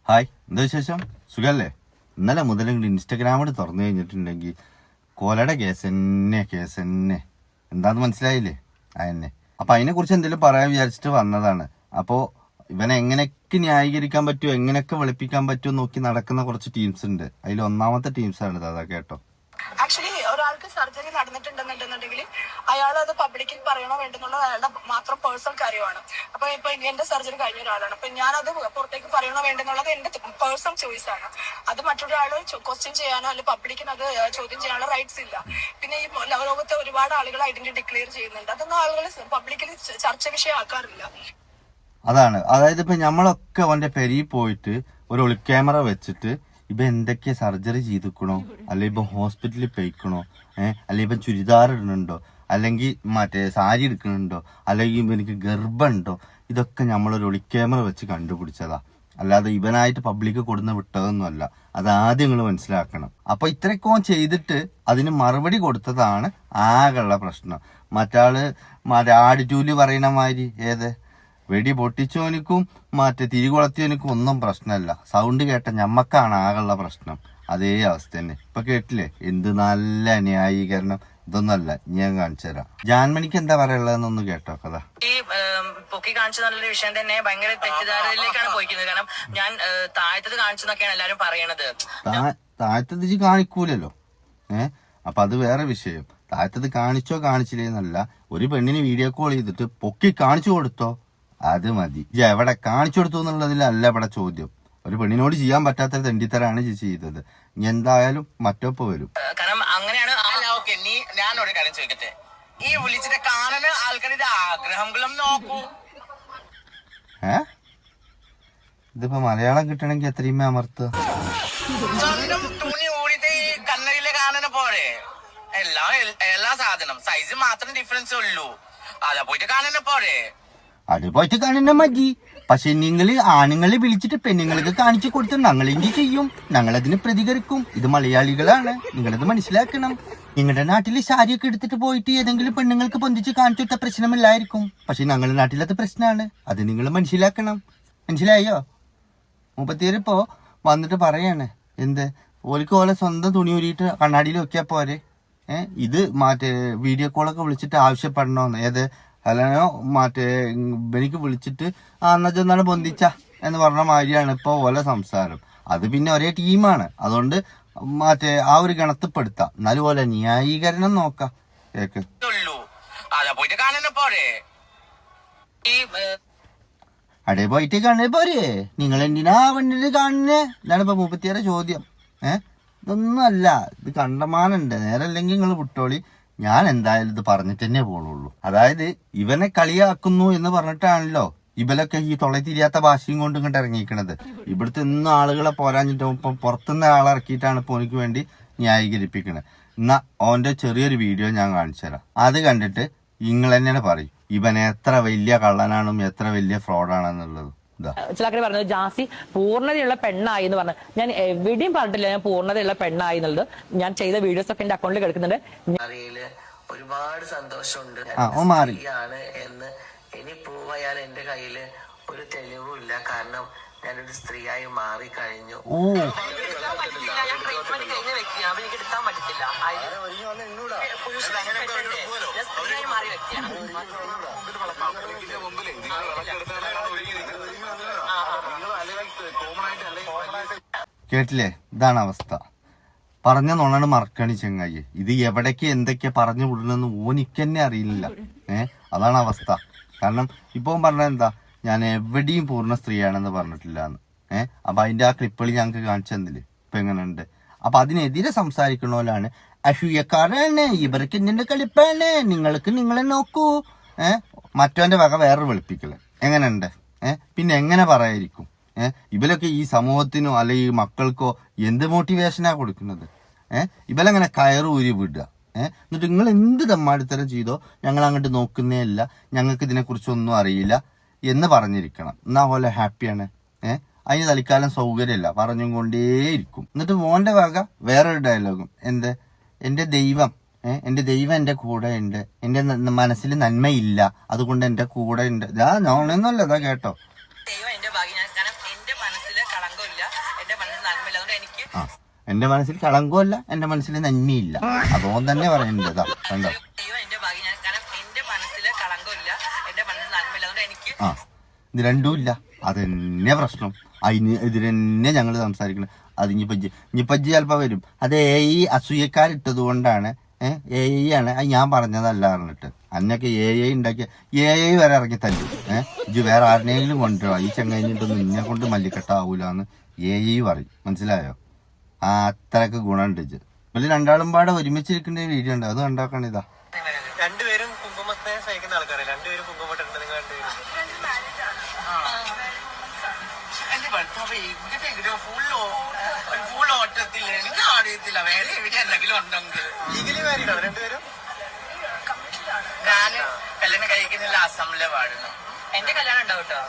Hi, എന്താ വിശേഷം? സുഖല്ലേ? ഇന്നലെ മുതൽ ഇൻസ്റ്റഗ്രാമിൽ തുറന്നു കഴിഞ്ഞിട്ടുണ്ടെങ്കിൽ കൊലയുടെ കേസ് തന്നെ എന്താന്ന് മനസ്സിലായില്ലേ? അതന്നെ. അപ്പൊ അതിനെക്കുറിച്ച് എന്തെങ്കിലും പറയാൻ വിചാരിച്ചിട്ട് വന്നതാണ്. അപ്പോൾ ഇവനെ എങ്ങനെയൊക്കെ ന്യായീകരിക്കാൻ പറ്റുമോ, എങ്ങനെയൊക്കെ വെളുപ്പിക്കാൻ പറ്റുമോ നോക്കി നടക്കുന്ന കുറച്ച് ടീംസ് ഉണ്ട്. അതിൽ ഒന്നാമത്തെ ടീംസാണ് അതാ. കേട്ടോ, ആക്ച്വലി ഒരാൾക്ക് സർജറി നടന്നിട്ടുണ്ടെന്നുണ്ടെങ്കിൽ അയാൾ അത് പബ്ലിക്കിൽ പറയണോ വേണ്ടെന്നുള്ള അയാളുടെ മാത്രം പേഴ്സണൽ കാര്യമാണ്. അപ്പൊ ഇപ്പൊ എന്റെ സർജറി കഴിഞ്ഞ ഒരാളാണ്, അപ്പൊ ഞാനത് പുറത്തേക്ക് പറയണോ വേണ്ടെന്നുള്ളത് എന്റെ പേഴ്സണൽ ചോയ്സ് ആണ്. അത് മറ്റൊരാൾ ക്വസ്റ്റ്യൻ ചെയ്യാനോ അല്ലെങ്കിൽ പബ്ലിക്കിന് അത് ചോദ്യം ചെയ്യാനുള്ള റൈറ്റ്സ് ഇല്ല. പിന്നെ ഈ ലോകത്തെ ഒരുപാട് ആളുകൾ ഐഡന്റിറ്റി ഡിക്ലെയർ ചെയ്യുന്നുണ്ട്. അതൊന്നും ആളുകൾ പബ്ലിക്കിൽ ചർച്ച വിഷയമാക്കാറില്ല. അതായത് ഇപ്പൊ നമ്മളൊക്കെ അവന്റെ പെരിയിൽ പോയിട്ട് ഒരു ഒളിക്യാമറ വെച്ചിട്ട് ഇപ്പൊ എന്തൊക്കെ സർജറി ചെയ്തിക്കണോ, അല്ലെ ഇപ്പൊ ഹോസ്പിറ്റലിൽ പോയിക്കണോ, അല്ലെ ഇപ്പൊ ചുരിദാർ ഇടുന്നുണ്ടോ, അല്ലെങ്കിൽ മറ്റേ സാരി എടുക്കണുണ്ടോ, അല്ലെങ്കിൽ എനിക്ക് ഗർഭമുണ്ടോ, ഇതൊക്കെ നമ്മളൊരു ഒളിക്യാമറ വെച്ച് കണ്ടുപിടിച്ചതാ. അല്ലാതെ ഇവനായിട്ട് പബ്ലിക്ക് കൊടുന്ന് വിട്ടതൊന്നുമല്ല. അതാദ്യം നിങ്ങൾ മനസ്സിലാക്കണം. അപ്പൊ ഇത്രയൊക്കെ ചെയ്തിട്ട് അതിന് മറുപടി കൊടുത്തതാണ് ആകെയുള്ള പ്രശ്നം. മറ്റേ ആടിറ്റൂലി പറയണ മാതിരി വെടി പൊട്ടിച്ചോനിക്കും തിരികൊളത്തിയോനിക്കും ഒന്നും പ്രശ്നമല്ല. സൗണ്ട് കേട്ട ഞമ്മക്കാണ് ആകെയുള്ള പ്രശ്നം. അതേ അവസ്ഥ തന്നെ. ഇപ്പൊ കേട്ടില്ലേ? എന്ത് നല്ല ന്യായീകരണം. ഇതൊന്നല്ല, ഞാൻ കാണിച്ചു തരാം. ജാൻമണിക്ക് എന്താ പറയാനുള്ളതെന്നൊന്ന് കേട്ടോ കഥ. ഈ പൊക്കി കാണിച്ചു നല്ലൊരു വിഷയം തന്നെ ഭയങ്കര തെറ്റിദ്ധാരയിലേക്കാണ് പോയിക്കുന്നത്. കാരണം ഞാൻ താഴത്തത് കാണിച്ചു എന്നൊക്കെയാണ് എല്ലാരും പറയണത്. താഴത്തത് കാണിക്കൂലല്ലോ. അപ്പൊ അത് വേറെ വിഷയം. താഴത്തത് കാണിച്ചോ കാണിച്ചില്ലേന്നല്ല, ഒരു പെണ്ണിന് വീഡിയോ കോൾ ചെയ്തിട്ട് പൊക്കി കാണിച്ചു കൊടുത്തോ, അത് മതി. എവിടെ കാണിച്ചു കൊടുത്തു എന്നുള്ളതിലല്ല ഇവിടെ ചോദ്യം. ഒരു പെണ്ണിനോട് ചെയ്യാൻ പറ്റാത്ത തെണ്ടിത്തരാണ് ചെയ്തത്. ഇനി എന്തായാലും മറ്റൊപ്പം വരും. കാരണം അങ്ങനെയാണ്. ഞാനൊരു കാര്യം ചോദിക്കട്ടെ, ഈ വിളിച്ചിട്ട് കാണുന്ന ആൾക്കാരുടെ ആഗ്രഹങ്ങളും നോക്കൂ. ഇതിപ്പോ മലയാളം കിട്ടണമെങ്കിൽ എത്രയും അമർത്തുക. സ്വന്തം തുണി ഊടിയിട്ട് ഈ കണ്ണടിയിലെ കാണുന്ന പോലെ എല്ലാ സാധനം സൈസ് മാത്രം ഡിഫറൻസ് ഉള്ളൂ. അതാ പോയിട്ട് കാണുന്ന പോലെ അത് പോയിട്ട് കാണുന്ന മതി. പക്ഷെ നിങ്ങള് ആണുങ്ങളെ വിളിച്ചിട്ട് പെണ്ണുങ്ങൾക്ക് കാണിച്ചു കൊടുത്ത് ഞങ്ങളെന്ത് ചെയ്യും? ഞങ്ങളതിന് പ്രതികരിക്കും. ഇത് മലയാളികളാണ്, നിങ്ങളത് മനസ്സിലാക്കണം. നിങ്ങളുടെ നാട്ടില് സാരിയൊക്കെ എടുത്തിട്ട് പോയിട്ട് ഏതെങ്കിലും പെണ്ണുങ്ങൾക്ക് പൊന്തിച്ച് കാണിച്ചു കൊടുത്ത പ്രശ്നമില്ലായിരിക്കും. പക്ഷെ ഞങ്ങളുടെ നാട്ടിലത് പ്രശ്നമാണ്. അത് നിങ്ങൾ മനസ്സിലാക്കണം. മനസ്സിലായോ? മുപ്പത്തിയേരിപ്പോ വന്നിട്ട് പറയാണ് ഓലിക്ക് ഓലെ സ്വന്തം തുണി ഊരിയിട്ട് കണ്ണാടിയിൽ വെക്കാ പോരെ. ഇത് വീഡിയോ കോളൊക്കെ വിളിച്ചിട്ട് ആവശ്യപ്പെടണോന്ന്. അല്ലയോ എനിക്ക് വിളിച്ചിട്ട് എന്നാണ് പൊന്തിച്ച എന്ന് പറഞ്ഞ മാതിരിയാണ് ഇപ്പൊ ഓലെ സംസാരം. അത് പിന്നെ ഒരേ ടീമാണ്. അതുകൊണ്ട് ആ ഒരു ഗണത്തിൽപ്പെടുത്താം. എന്നാലും പോലെ ന്യായീകരണം നോക്കാം. കേക്ക് അടേ പോയിട്ട് കാണേ പോരെ. നിങ്ങൾ എന്തിനാ പെണ്ണിന് കാണുന്നേ? ഇതാണ് ഇപ്പൊ 36 ചോദ്യം. ഇതൊന്നും അല്ല, ഇത് കണ്ടമാനുണ്ട്. നേരല്ലെങ്കിൽ നിങ്ങൾ വിട്ടോളി. ഞാൻ എന്തായാലും ഇത് പറഞ്ഞിട്ട് തന്നെ പോണുള്ളൂ. അതായത് ഇവനെ കളിയാക്കുന്നു എന്ന് പറഞ്ഞിട്ടാണല്ലോ ഇവലൊക്കെ ഈ തൊള്ളത്തിരിയാത്ത ഭാഷയും കൊണ്ട് ഇങ്ങോട്ട് ഇറങ്ങിയിരിക്കണത്. ഇവിടുത്തെ ഇന്നും ആളുകളെ പോരാഞ്ഞിട്ട് ഇപ്പം പുറത്തുനിന്ന് ആളെ ഇറക്കിയിട്ടാണ് ഇപ്പൊ എനിക്ക് വേണ്ടി ന്യായീകരിപ്പിക്കണത്. എന്നാ ഓന്റെ ചെറിയൊരു വീഡിയോ ഞാൻ കാണിച്ചു തരാം. അത് കണ്ടിട്ട് നിങ്ങൾ തന്നെയാണ് പറയും ഇവൻ എത്ര വലിയ കള്ളനാണും എത്ര വലിയ ഫ്രോഡാണെന്നുള്ളത്. ചില ആൾക്കാർ പറഞ്ഞത് ജാസി പൂർണ്ണതയുള്ള പെണ്ണായി എന്ന് പറഞ്ഞു. ഞാൻ എവിടെയും പറഞ്ഞിട്ടില്ല ഞാൻ പൂർണ്ണതയുള്ള പെണ്ണായി എന്നുള്ളത്. ഞാൻ ചെയ്ത വീഡിയോസ് ഒക്കെ എന്റെ അക്കൗണ്ടിൽ കിടക്കുന്നുണ്ട്. ഒരുപാട് സന്തോഷമുണ്ട് എന്ന് ഇനി പ്രൂവ് ചെയ്യാൻ എന്റെ കയ്യില് ഒരു തെളിവുമില്ല. കാരണം ഞാനൊരു സ്ത്രീയായി മാറിക്കഴിഞ്ഞു. കേട്ടില്ലേ? ഇതാണ് അവസ്ഥ. പറഞ്ഞ നുണണ് മറക്കണി ചെങ്ങായി. ഇത് എവിടേക്ക് എന്തൊക്കെയാ പറഞ്ഞു വിടണമെന്ന് ഓനിക്കന്നെ അറിയില്ല. അതാണ് അവസ്ഥ. കാരണം ഇപ്പൊ പറഞ്ഞ ഞാൻ എവിടെയും പൂർണ്ണ സ്ത്രീയാണെന്ന് പറഞ്ഞിട്ടില്ല എന്ന്. അപ്പൊ അതിന്റെ ആ ക്ലിപ്പുകൾ ഞങ്ങൾക്ക് കാണിച്ചു തന്നില്ലേ ഇപ്പൊ എങ്ങനെയുണ്ട്. അപ്പൊ അതിനെതിരെ സംസാരിക്കണോലാണ് അസൂയക്കാരാണ്, ഇവർക്ക് എന്തിന്റെ കളിപ്പാണ്, നിങ്ങൾക്ക് നിങ്ങളെ നോക്കൂ. മറ്റവന്റെ വക വേറെ വെളുപ്പിക്കല് എങ്ങനെയുണ്ട്? പിന്നെ എങ്ങനെ പറയായിരിക്കും? ഇവരൊക്കെ ഈ സമൂഹത്തിനോ അല്ലെങ്കിൽ ഈ മക്കൾക്കോ എന്ത് മോട്ടിവേഷനാ കൊടുക്കുന്നത്? ഇവരങ്ങനെ കയറൂരി വിടുക. എന്നിട്ട് നിങ്ങൾ എന്ത് തമ്മാടിത്തരം ചെയ്തോ ഞങ്ങൾ അങ്ങോട്ട് നോക്കുന്നേ ഇല്ല, ഞങ്ങൾക്ക് ഇതിനെക്കുറിച്ചൊന്നും അറിയില്ല എന്ന് പറഞ്ഞിരിക്കണം. എന്നാ പോലെ ഹാപ്പിയാണ്. അതിന് തൽക്കാലം സൗകര്യമില്ല, പറഞ്ഞും കൊണ്ടേയിരിക്കും. എന്നിട്ട് മോന്റെ വക വേറൊരു ഡയലോഗും എന്റെ ദൈവം എന്റെ കൂടെ ഉണ്ട്, എന്റെ മനസ്സിൽ നന്മയില്ല, അതുകൊണ്ട് എന്റെ കൂടെ ഉണ്ട്. നോണെന്നല്ല കേട്ടോ. ദൈവം എന്റെ ഭാഗ്യം. കാരണം എന്റെ മനസ്സിലെ കളങ്കം കളങ്കമില്ല, എന്റെ മനസ്സിൽ നന്മയില്ല. അതുകൊണ്ട് എനിക്ക് എന്റെ മനസ്സിൽ കളങ്കമല്ല, എന്റെ മനസ്സിൽ നന്മയില്ല. അതുകൊണ്ട് തന്നെ പറയുന്നതാ. കണ്ടോ? എന്റെ ഭാഗ്യം. ഞാൻ കാരണം എന്റെ മനസ്സില് കളങ്കമില്ല, എന്റെ മനസ്സിൽ നന്മയില്ല. അതുകൊണ്ട് എനിക്ക് ഇത് രണ്ടും ഇല്ല. അതെന്നെ പ്രശ്നം. അതിന് എതിരെന്നെ ഞങ്ങൾ സംസാരിക്കണം. അത് ഇനിയിപ്പോ ചിലപ്പോ വരും. അത് AI അസൂയക്കാരിട്ടത് കൊണ്ടാണ്. AI ആണ് അത് ഞാൻ പറഞ്ഞതല്ല പറഞ്ഞിട്ട്. അന്നൊക്കെ AI ഉണ്ടാക്കിയ AI വരെ ഇറങ്ങി തല്ലു. ഇത് വേറെ ആരുടെയെങ്കിലും കൊണ്ടുവരാ, ഈ ചെങ്ങഞ്ഞിട്ടൊന്നും നിന്നെ കൊണ്ട് മല്ലിക്കെട്ടാവൂലെന്ന് AI പറയും. മനസ്സിലായോ? അത്രയൊക്കെ ഗുണമുണ്ട്. ഇവര് രണ്ടാളും പാടെ ഒരുമിച്ചിരിക്കേണ്ട വീഡിയോ ഉണ്ട്, അത് കണ്ടാക്കണ. ഇതാ രണ്ടുപേരും കുങ്കുമത്തെ സഹിക്കുന്ന ആൾക്കാരെ, രണ്ടുപേരും കുങ്കുമട്ടുണ്ട്. നിങ്ങൾ രണ്ടുപേരും എന്റെ ഭർത്താവ് എങ്ങനെ ഫുൾ ഓട്ടത്തില്ല, എനിക്ക് അറിയത്തില്ല വേറെ എവിടെ എന്തെങ്കിലും ഉണ്ടെങ്കിൽ. ലീഗലി മാരീഡ് ആണ് രണ്ടുപേരും. ഞാന് കല്യാണം കഴിക്കുന്നില്ല, അസമിലെ വാഴുന്നു. എന്റെ കല്യാണം ഉണ്ടാവും കേട്ടോ.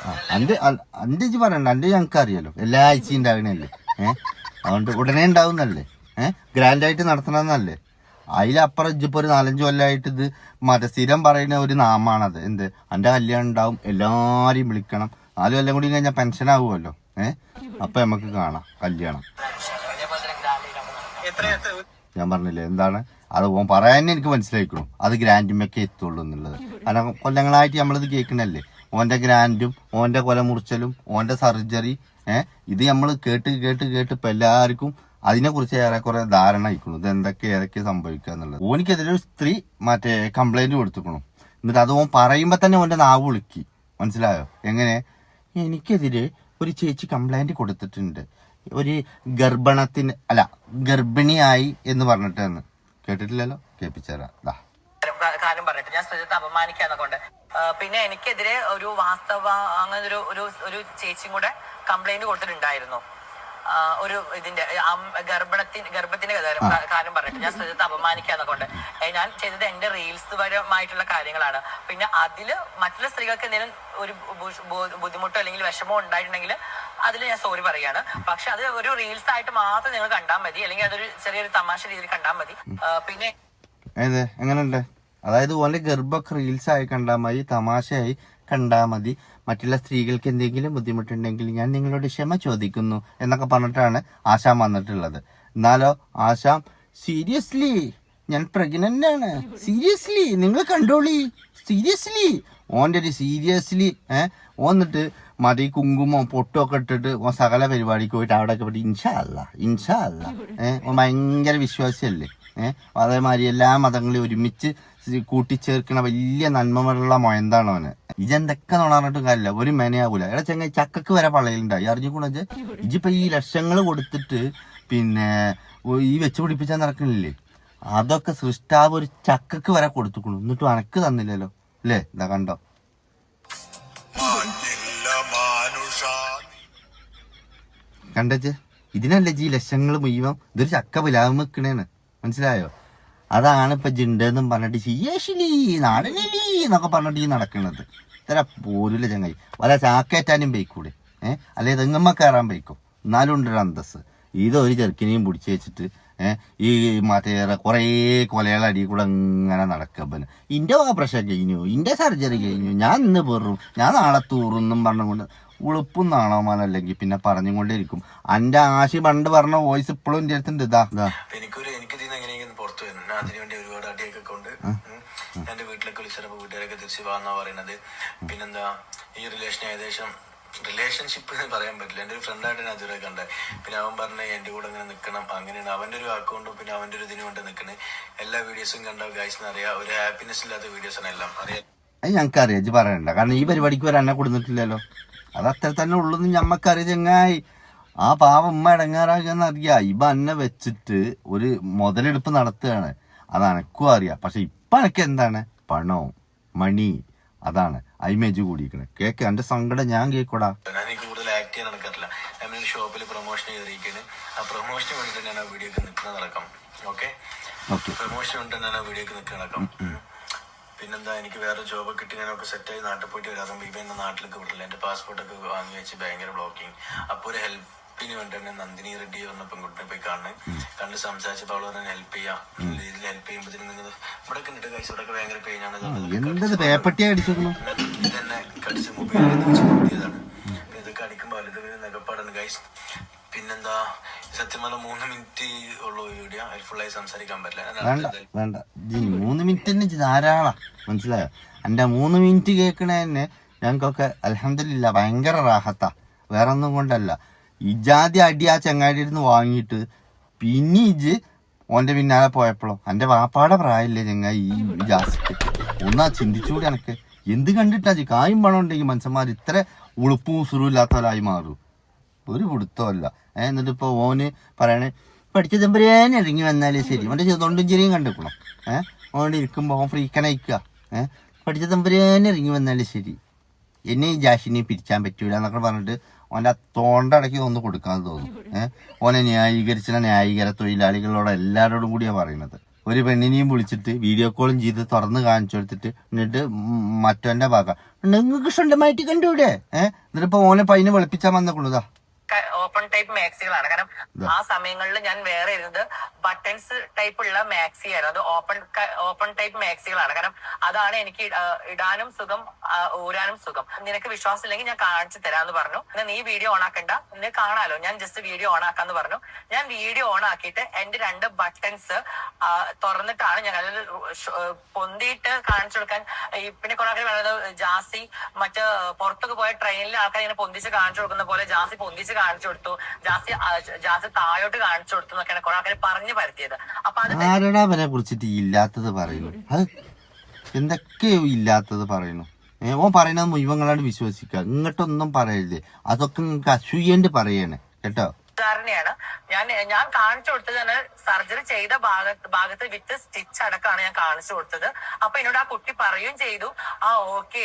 അന്റെ ഇജ്ജ് പറയണ്ട, അന്റെ ഞങ്ങൾക്ക് അറിയാലോ, എല്ലാ ആഴ്ചയും ഉണ്ടാകണല്ലേ. അതുകൊണ്ട് ഉടനെ ഉണ്ടാവുന്നല്ലേ, ഗ്രാൻഡായിട്ട് നടത്തണമെന്നല്ലേ. അതിലപ്പുറം ഇജ്ജിപ്പോ ഒരു 4-5 കൊല്ലമായിട്ട് ഇത് സ്ഥിരം പറയുന്ന ഒരു നാമാണത്. എന്ത് അന്റെ കല്യാണം ഉണ്ടാവും, എല്ലാരെയും വിളിക്കണം, 4 കൊല്ലം കൂടി കഴിഞ്ഞാൽ പെൻഷൻ ആവുമല്ലോ. അപ്പൊ നമുക്ക് കാണാം കല്യാണം. ഞാൻ പറഞ്ഞില്ലേ എന്താണ് അത് ഓൻ പറയാൻ എനിക്ക് മനസ്സിലായിക്കണു. അത് ഗ്രാൻഡുമൊക്കെ എത്തുള്ളൂ എന്നുള്ളത്. കാരണം കൊല്ലങ്ങളായിട്ട് നമ്മളിത് കേൾക്കണല്ലേ. ഓന്റെ ഗ്രാൻഡും ഓന്റെ കൊല മുറിച്ചലും ഓന്റെ സർജറി, ഇത് നമ്മൾ കേട്ട് കേട്ട് കേട്ട് ഇപ്പൊ എല്ലാവർക്കും അതിനെക്കുറിച്ച് ഏറെക്കുറെ ധാരണ ആയിക്കണു. ഇത് ഏതൊക്കെ സംഭവിക്കുക എന്നുള്ളത്. ഓനിക്കെതിരെ ഒരു സ്ത്രീ കംപ്ലൈന്റ് കൊടുത്തിക്കണു. എന്നിട്ട് അത് ഓൻ പറയുമ്പോ തന്നെ ഓന്റെ നാവ് വിളിക്കി. മനസ്സിലായോ? എങ്ങനെ? എനിക്കെതിരെ ഒരു ചേച്ചി കംപ്ലൈന്റ് കൊടുത്തിട്ടുണ്ട്, ഒരു ഗർഭിണിയായി എന്ന് പറഞ്ഞിട്ടെന്ന്. കേട്ടിട്ടില്ലല്ലോ, കേൾപ്പിച്ചേരാം. കാര്യം പറഞ്ഞിട്ട് ഞാൻ സ്ത്രീത്വത്തെ അപമാനിക്കാന്നെ കൊണ്ട്. പിന്നെ എനിക്കെതിരെ ഒരു വാസ്തവ അങ്ങനെ ഒരു ചേച്ചിയും കൂടെ കംപ്ലൈന്റ് കൊടുത്തിട്ടുണ്ടായിരുന്നു. ഒരു ഇതിന്റെ ഗർഭത്തിന്റെ കാര്യം പറഞ്ഞിട്ട് ഞാൻ സ്ത്രീത്വത്തെ അപമാനിക്കാന്നെ കൊണ്ട്. ഞാൻ ചെയ്തത് എന്റെ റീൽസ് പരമായിട്ടുള്ള കാര്യങ്ങളാണ്. പിന്നെ അതില് മറ്റുള്ള സ്ത്രീകൾക്ക് എന്തെങ്കിലും ഒരു ബുദ്ധിമുട്ടോ അല്ലെങ്കിൽ വിഷമോ ഉണ്ടായിട്ടുണ്ടെങ്കിൽ അതിൽ ഞാൻ സോറി പറയാണ്. പക്ഷെ അത് ഒരു റീൽസ് ആയിട്ട് മാത്രം നിങ്ങൾ കണ്ടാൽ മതി, അല്ലെങ്കിൽ അതൊരു ചെറിയൊരു തമാശ രീതിയിൽ കണ്ടാൽ മതി. പിന്നെ എങ്ങനെയുണ്ട്? അതായത് ഓന്റെ ഗർഭമൊക്കെ റീൽസ് ആയി കണ്ടാൽ മതി, തമാശയായി കണ്ടാൽ മതി. മറ്റുള്ള സ്ത്രീകൾക്ക് എന്തെങ്കിലും ബുദ്ധിമുട്ടുണ്ടെങ്കിൽ ഞാൻ നിങ്ങളോട് ക്ഷമ ചോദിക്കുന്നു എന്നൊക്കെ പറഞ്ഞിട്ടാണ് ആശാം വന്നിട്ടുള്ളത്. എന്നാലോ ആശാം സീരിയസ്ലി ഞാൻ പ്രഗ്നന്റ് ആണ്, സീരിയസ്ലി നിങ്ങൾ കണ്ടോളി, സീരിയസ്ലി ഓന്റെ ഒരു സീരിയസ്ലി ഓന്നിട്ട് മതി കുങ്കുമോ പൊട്ടൊക്കെ ഇട്ടിട്ട് ഓൻ സകല പരിപാടിക്ക് പോയിട്ട് അവിടെയൊക്കെ പോയിട്ട് ഇൻഷാ അല്ല ഓൻ ഭയങ്കര വിശ്വാസിയല്ലേ. അതേമാതിരി എല്ലാ മതങ്ങളെയും ഒരുമിച്ച് കൂട്ടിച്ചേർക്കണ വലിയ നന്മയുള്ള മൊയന്താണ് അവന്. ഇജെന്തൊക്കെ നോണറിഞ്ഞിട്ടും കാര്യമില്ല, ഒരു മെനയാവൂല. എടാ ചെങ്ങായി ചക്കക്ക് വരെ പള്ളയിലുണ്ടായി അറിഞ്ഞുകൂടെ? ഇജിപ്പോ ഈ ലക്ഷങ്ങൾ കൊടുത്തിട്ട് പിന്നെ ഈ വെച്ച് പിടിപ്പിച്ചാൽ നടക്കണില്ലേ? അതൊക്കെ സൃഷ്ടാവ് ഒരു ചക്കക്ക് വരെ കൊടുത്തുക്കണു, എന്നിട്ടും അനക്ക് തന്നില്ലല്ലോ അല്ലേ? ഇതാ കണ്ടോ? കണ്ടേ? ഇതിനല്ലേ ഈ ലക്ഷങ്ങൾ മുഴുവൻ ഇതൊരു ചക്ക പിലാവ് വെക്കണേന്ന്. മനസ്സിലായോ? അതാണ് ഇപ്പൊ ജിണ്ടെന്നും പറഞ്ഞിട്ട് ശിയേഷിലി നാടനലി എന്നൊക്കെ പറഞ്ഞിട്ട് ഈ നടക്കുന്നത്. ഇത്ര പോരില്ല ചങ്ങായി. വല്ല ചാക്കേറ്റാനും ബൈക്കൂടെ, അല്ലെ തെങ്ങമ്മ കയറാൻ ബൈക്കും, എന്നാലും ഉണ്ടൊരു അന്തസ്. ഇതൊരു ചെറുക്കിനെയും പിടിച്ച് വെച്ചിട്ട് ഈ കുറേ കൊലകളടി കൂടെ ഇങ്ങനെ നടക്കപ്പന്. ഇന്റെ ഓപ്പറേഷൻ കഴിഞ്ഞു, ഇന്റെ സർജറി കഴിഞ്ഞു, ഞാൻ ഇന്ന് പെറും, ഞാൻ നാളെ തൂറുന്നും പറഞ്ഞുകൊണ്ട് ഉളുപ്പും നാണോമാനല്ലെങ്കിൽ പിന്നെ പറഞ്ഞുകൊണ്ടേയിരിക്കും. അന്റെ ആശി പണ്ട് പറഞ്ഞ വോയിസ് ഇപ്പോഴും എന്റെ അടുത്തുണ്ട്. പുറത്തു വരുന്നു. അതിനുവേണ്ടി ഒരുപാട് അടിയൊക്കെ കൊണ്ട് എന്റെ വീട്ടിലൊക്കെ വിളിച്ചപ്പോ വീട്ടുകാരൊക്കെ തിരിച്ചു പോകാന്നാ പറയുന്നത്. പിന്നെന്താ ഈ റിലേഷൻഷിപ്പ് പറയാൻ പറ്റില്ല. എന്റെ ഒരു ഫ്രണ്ടായിട്ട് ഞാൻ അതുവരെ കണ്ടേ. പിന്നെ അവൻ പറഞ്ഞ എന്റെ കൂടെ അങ്ങനെ നിൽക്കണം, അങ്ങനെയാണ് അവന്റെ ഒരു അക്കൗണ്ടും പിന്നെ അവന്റെ ഒരു ഇതിനു കൊണ്ട് നിൽക്കണേ. എല്ലാ വീഡിയോസും കണ്ട ഗൈസിന് അറിയാം, ഒരു ഹാപ്പിനെസ് ഇല്ലാത്ത വീഡിയോസ് ആണ് എല്ലാം അറിയാം. അത് ഞങ്ങൾക്ക് അറിയാം, ഇത് പറയണ്ട. കാരണം ഈ പരിപാടിക്ക് വരെ എന്നെ കൊടുത്തിട്ടില്ലല്ലോ. അത് അത്ര തന്നെ ഉള്ളൂന്ന് ഞമ്മക്കറിയാം ചെങ്ങായി. ആ പാവം ഉമ്മ ഇടങ്ങാറാകുന്ന അറിയാം. ഇപ്പൊ എന്നെ വെച്ചിട്ട് ഒരു മുതലെടുപ്പ് നടത്തുകയാണ്, അത് എനക്കും അറിയാം. പക്ഷെ ഇപ്പൊ എനക്ക് എന്താണ് പണവും മണി, അതാണ് അയിമേജ് കൂടിയിരിക്കണേ. കേക്ക് എന്റെ സങ്കടം ഞാൻ കേക്കൂടാ. എനിക്ക് കൂടുതൽ ആക്ട് ചെയ്യാൻ നടക്കാറില്ല. ഞാൻ ഷോപ്പിൽ പ്രൊമോഷൻ ചെയ്തിരിക്കുന്നത്. ആ പ്രൊമോഷന് വേണ്ടിട്ട് ഞാൻ ആ വീഡിയോക്ക് നിൽക്കുന്ന നടക്കാം. ഓക്കെ, പ്രൊമോഷൻ വേണ്ടിട്ട് ഞാൻ ആ വീഡിയോക്ക് നിൽക്കുന്ന നടക്കാം. പിന്നെന്താ, എനിക്ക് വേറെ ജോബ് കിട്ടി ഞാനൊക്കെ സെറ്റായി നാട്ടിൽ പോയിട്ട് വരാം. ഇപ്പൊ എന്നെ നാട്ടിലേക്ക് വിടില്ല. എന്റെ പാസ്പോർട്ടൊക്കെ വാങ്ങി വെച്ച് ഭയങ്കര ബ്ലോക്കിങ്. അപ്പൊ ഒരു ഹെൽപ്പിന് വേണ്ടി തന്നെ നന്ദിനി റെഡ്ഡി പറഞ്ഞ പെൺകുട്ടിനെ പോയി കണ്ട് സംസാരിച്ചപ്പോൾ അവള് തന്നെ ഹെൽപ്പ് ചെയ്യാം രീതിയിൽ ഹെൽപ്പ് ചെയ്യുമ്പോഴത്തേനും നിങ്ങൾ ഇവിടെ കണ്ടിട്ട് കഴിച്ചു. ഇവിടെ ഭയങ്കര പെയിനാണ്. ഇതെന്നെ കടിച്ച് മൊബൈലിൽ വെച്ച് കൂട്ടിയതാണ്. ഇതൊക്കെ കടിക്കുമ്പോൾ വലുത് നെഗപ്പാടാണ് ഗൈസ്. പിന്നെന്താ സത്യം പറഞ്ഞ 3 മിനിറ്റ് ഉള്ളൂ വീഡിയോ, അതിൽ ഫുള്ളായി സംസാരിക്കാൻ പറ്റില്ല. വേണ്ട 3 മിനിറ്റ് തന്നെ ധാരാളം, മനസ്സിലായോ? എൻ്റെ 3 മിനിറ്റ് കേൾക്കണ തന്നെ ഞങ്ങൾക്കൊക്കെ അൽഹംദുലില്ലാ ഭയങ്കര റാഹത്താ. വേറെ ഒന്നും കൊണ്ടല്ല, ഇജാതി അടി ആ ചങ്ങാടി ഇരുന്ന് വാങ്ങിയിട്ട് പിന്നെ ഇജ് ഓന്റെ പിന്നാലെ പോയപ്പോഴോ എൻ്റെ വാപ്പാടെ പ്രായമില്ലേ ചങ്ങായി ഈ ജാസിക്ക്. ഒന്നാ ചിന്തിച്ചുകൂടി എനക്ക്. എന്ത് കണ്ടിട്ടാ കായും പണം ഉണ്ടെങ്കിൽ മനുഷ്യന്മാർ ഇത്ര ഉളുപ്പും ഉസുറും ഇല്ലാത്തവരായി മാറും? ഒരു പിടുത്തമല്ല. എന്നിട്ട് ഇപ്പൊ ഓന് പറയണേ പഠിച്ച തമ്പുരാനെ ഇറങ്ങി വന്നാലേ ശരി. അവന്റെ തൊണ്ടും ചെറിയും കണ്ടിക്കണം. ഓണ്ട് ഇരിക്കുമ്പോ ഓൻ ഫ്രീക്കനയക്കുക. പഠിച്ച തമ്പുരാനെ ഇറങ്ങി വന്നാലേ ശരി, എന്നെ ഈ ജാഷിനെ പിരിച്ചാൻ പറ്റൂല എന്നൊക്കെ പറഞ്ഞിട്ട് ഓൻ്റെ ആ തോണ്ടടക്കി ഒന്ന് കൊടുക്കാന്ന് തോന്നുന്നു. ഓനെ ന്യായീകര തൊഴിലാളികളോട് എല്ലാവരോടും കൂടിയാണ് പറയുന്നത്. ഒരു പെണ്ണിനെയും വിളിച്ചിട്ട് വീഡിയോ കോളും ചെയ്ത് തുറന്ന് കാണിച്ചു കൊടുത്തിട്ട് എന്നിട്ട് മറ്റവന്റെ ഭാഗം നിങ്ങൾക്ക് സ്വന്തമായിട്ട് കണ്ടൂടെ. എന്നിട്ടിപ്പോ ഓനെ പൈനെ വെളുപ്പിച്ചാൻ വന്നേക്കുള്ളതാ. Open type മാക്സികളാണ്. കാരണം ആ സമയങ്ങളിൽ ഞാൻ വേറെ ഇരുന്നത് ബട്ടൺസ് ടൈപ്പ് ഉള്ള മാക്സി ആയിരുന്നു. അത് ഓപ്പൺ ടൈപ്പ് മാക്സികളാണ്. കാരണം അതാണ് എനിക്ക് ഇടാനും സുഖം, ഊരാനും സുഖം. നിനക്ക് വിശ്വാസം ഇല്ലെങ്കിൽ ഞാൻ കാണിച്ചു തരാന്ന് പറഞ്ഞു. നീ വീഡിയോ ഓൺ ആക്കണ്ട, നിനക്ക് കാണാലോ, ഞാൻ ജസ്റ്റ് വീഡിയോ ഓൺ ആക്കാന്ന് പറഞ്ഞു. ഞാൻ വീഡിയോ ഓൺ ആക്കിയിട്ട് എന്റെ 2 ബട്ടൺസ് തുറന്നിട്ടാണ് ഞാൻ അതിൽ പൊന്തിയിട്ട് കാണിച്ചു കൊടുക്കാൻ. പിന്നെ കുറെ ആൾക്കാർ പറയുന്നത് ജാസി മറ്റേ പുറത്തൊക്കെ പോയ ട്രെയിനിൽ ആൾക്കാർ ഇങ്ങനെ പൊന്തിച്ച് കാണിച്ചു കൊടുക്കുന്ന പോലെ ജാസി പൊന്തിച്ച് കാണിച്ചു കൊടുത്തു, ജാസി താഴോട്ട് കാണിച്ചു കൊടുത്തു എന്നൊക്കെയാണ് കുറെ ആൾക്കാർ പറഞ്ഞു പരത്തിയത്. അപ്പൊ അത് ആരടാ അവരെ കുറിച്ചിട്ട് ഇല്ലാത്തത് പറയുന്നു? അത് എന്തൊക്കെയോ ഇല്ലാത്തത് പറയുന്നു. ഓൻ പറയുന്നത് മുഴുവങ്ങളാണ് വിശ്വസിക്കുക. ഇങ്ങോട്ടൊന്നും പറയരുത്. അതൊക്കെ നിങ്ങൾക്ക് അസൂയണ്ട് പറയണേ കേട്ടോ. ാണ് ഞാൻ കാണിച്ചു കൊടുത്തത് തന്നെ സർജറി ചെയ്ത ഭാഗത്ത് വിത്ത് സ്റ്റിച്ച് അടക്കമാണ് ഞാൻ കാണിച്ചു കൊടുത്തത്. അപ്പൊ എന്നോട് ആ കുട്ടി പറയുകയും ചെയ്തു, ഓക്കെ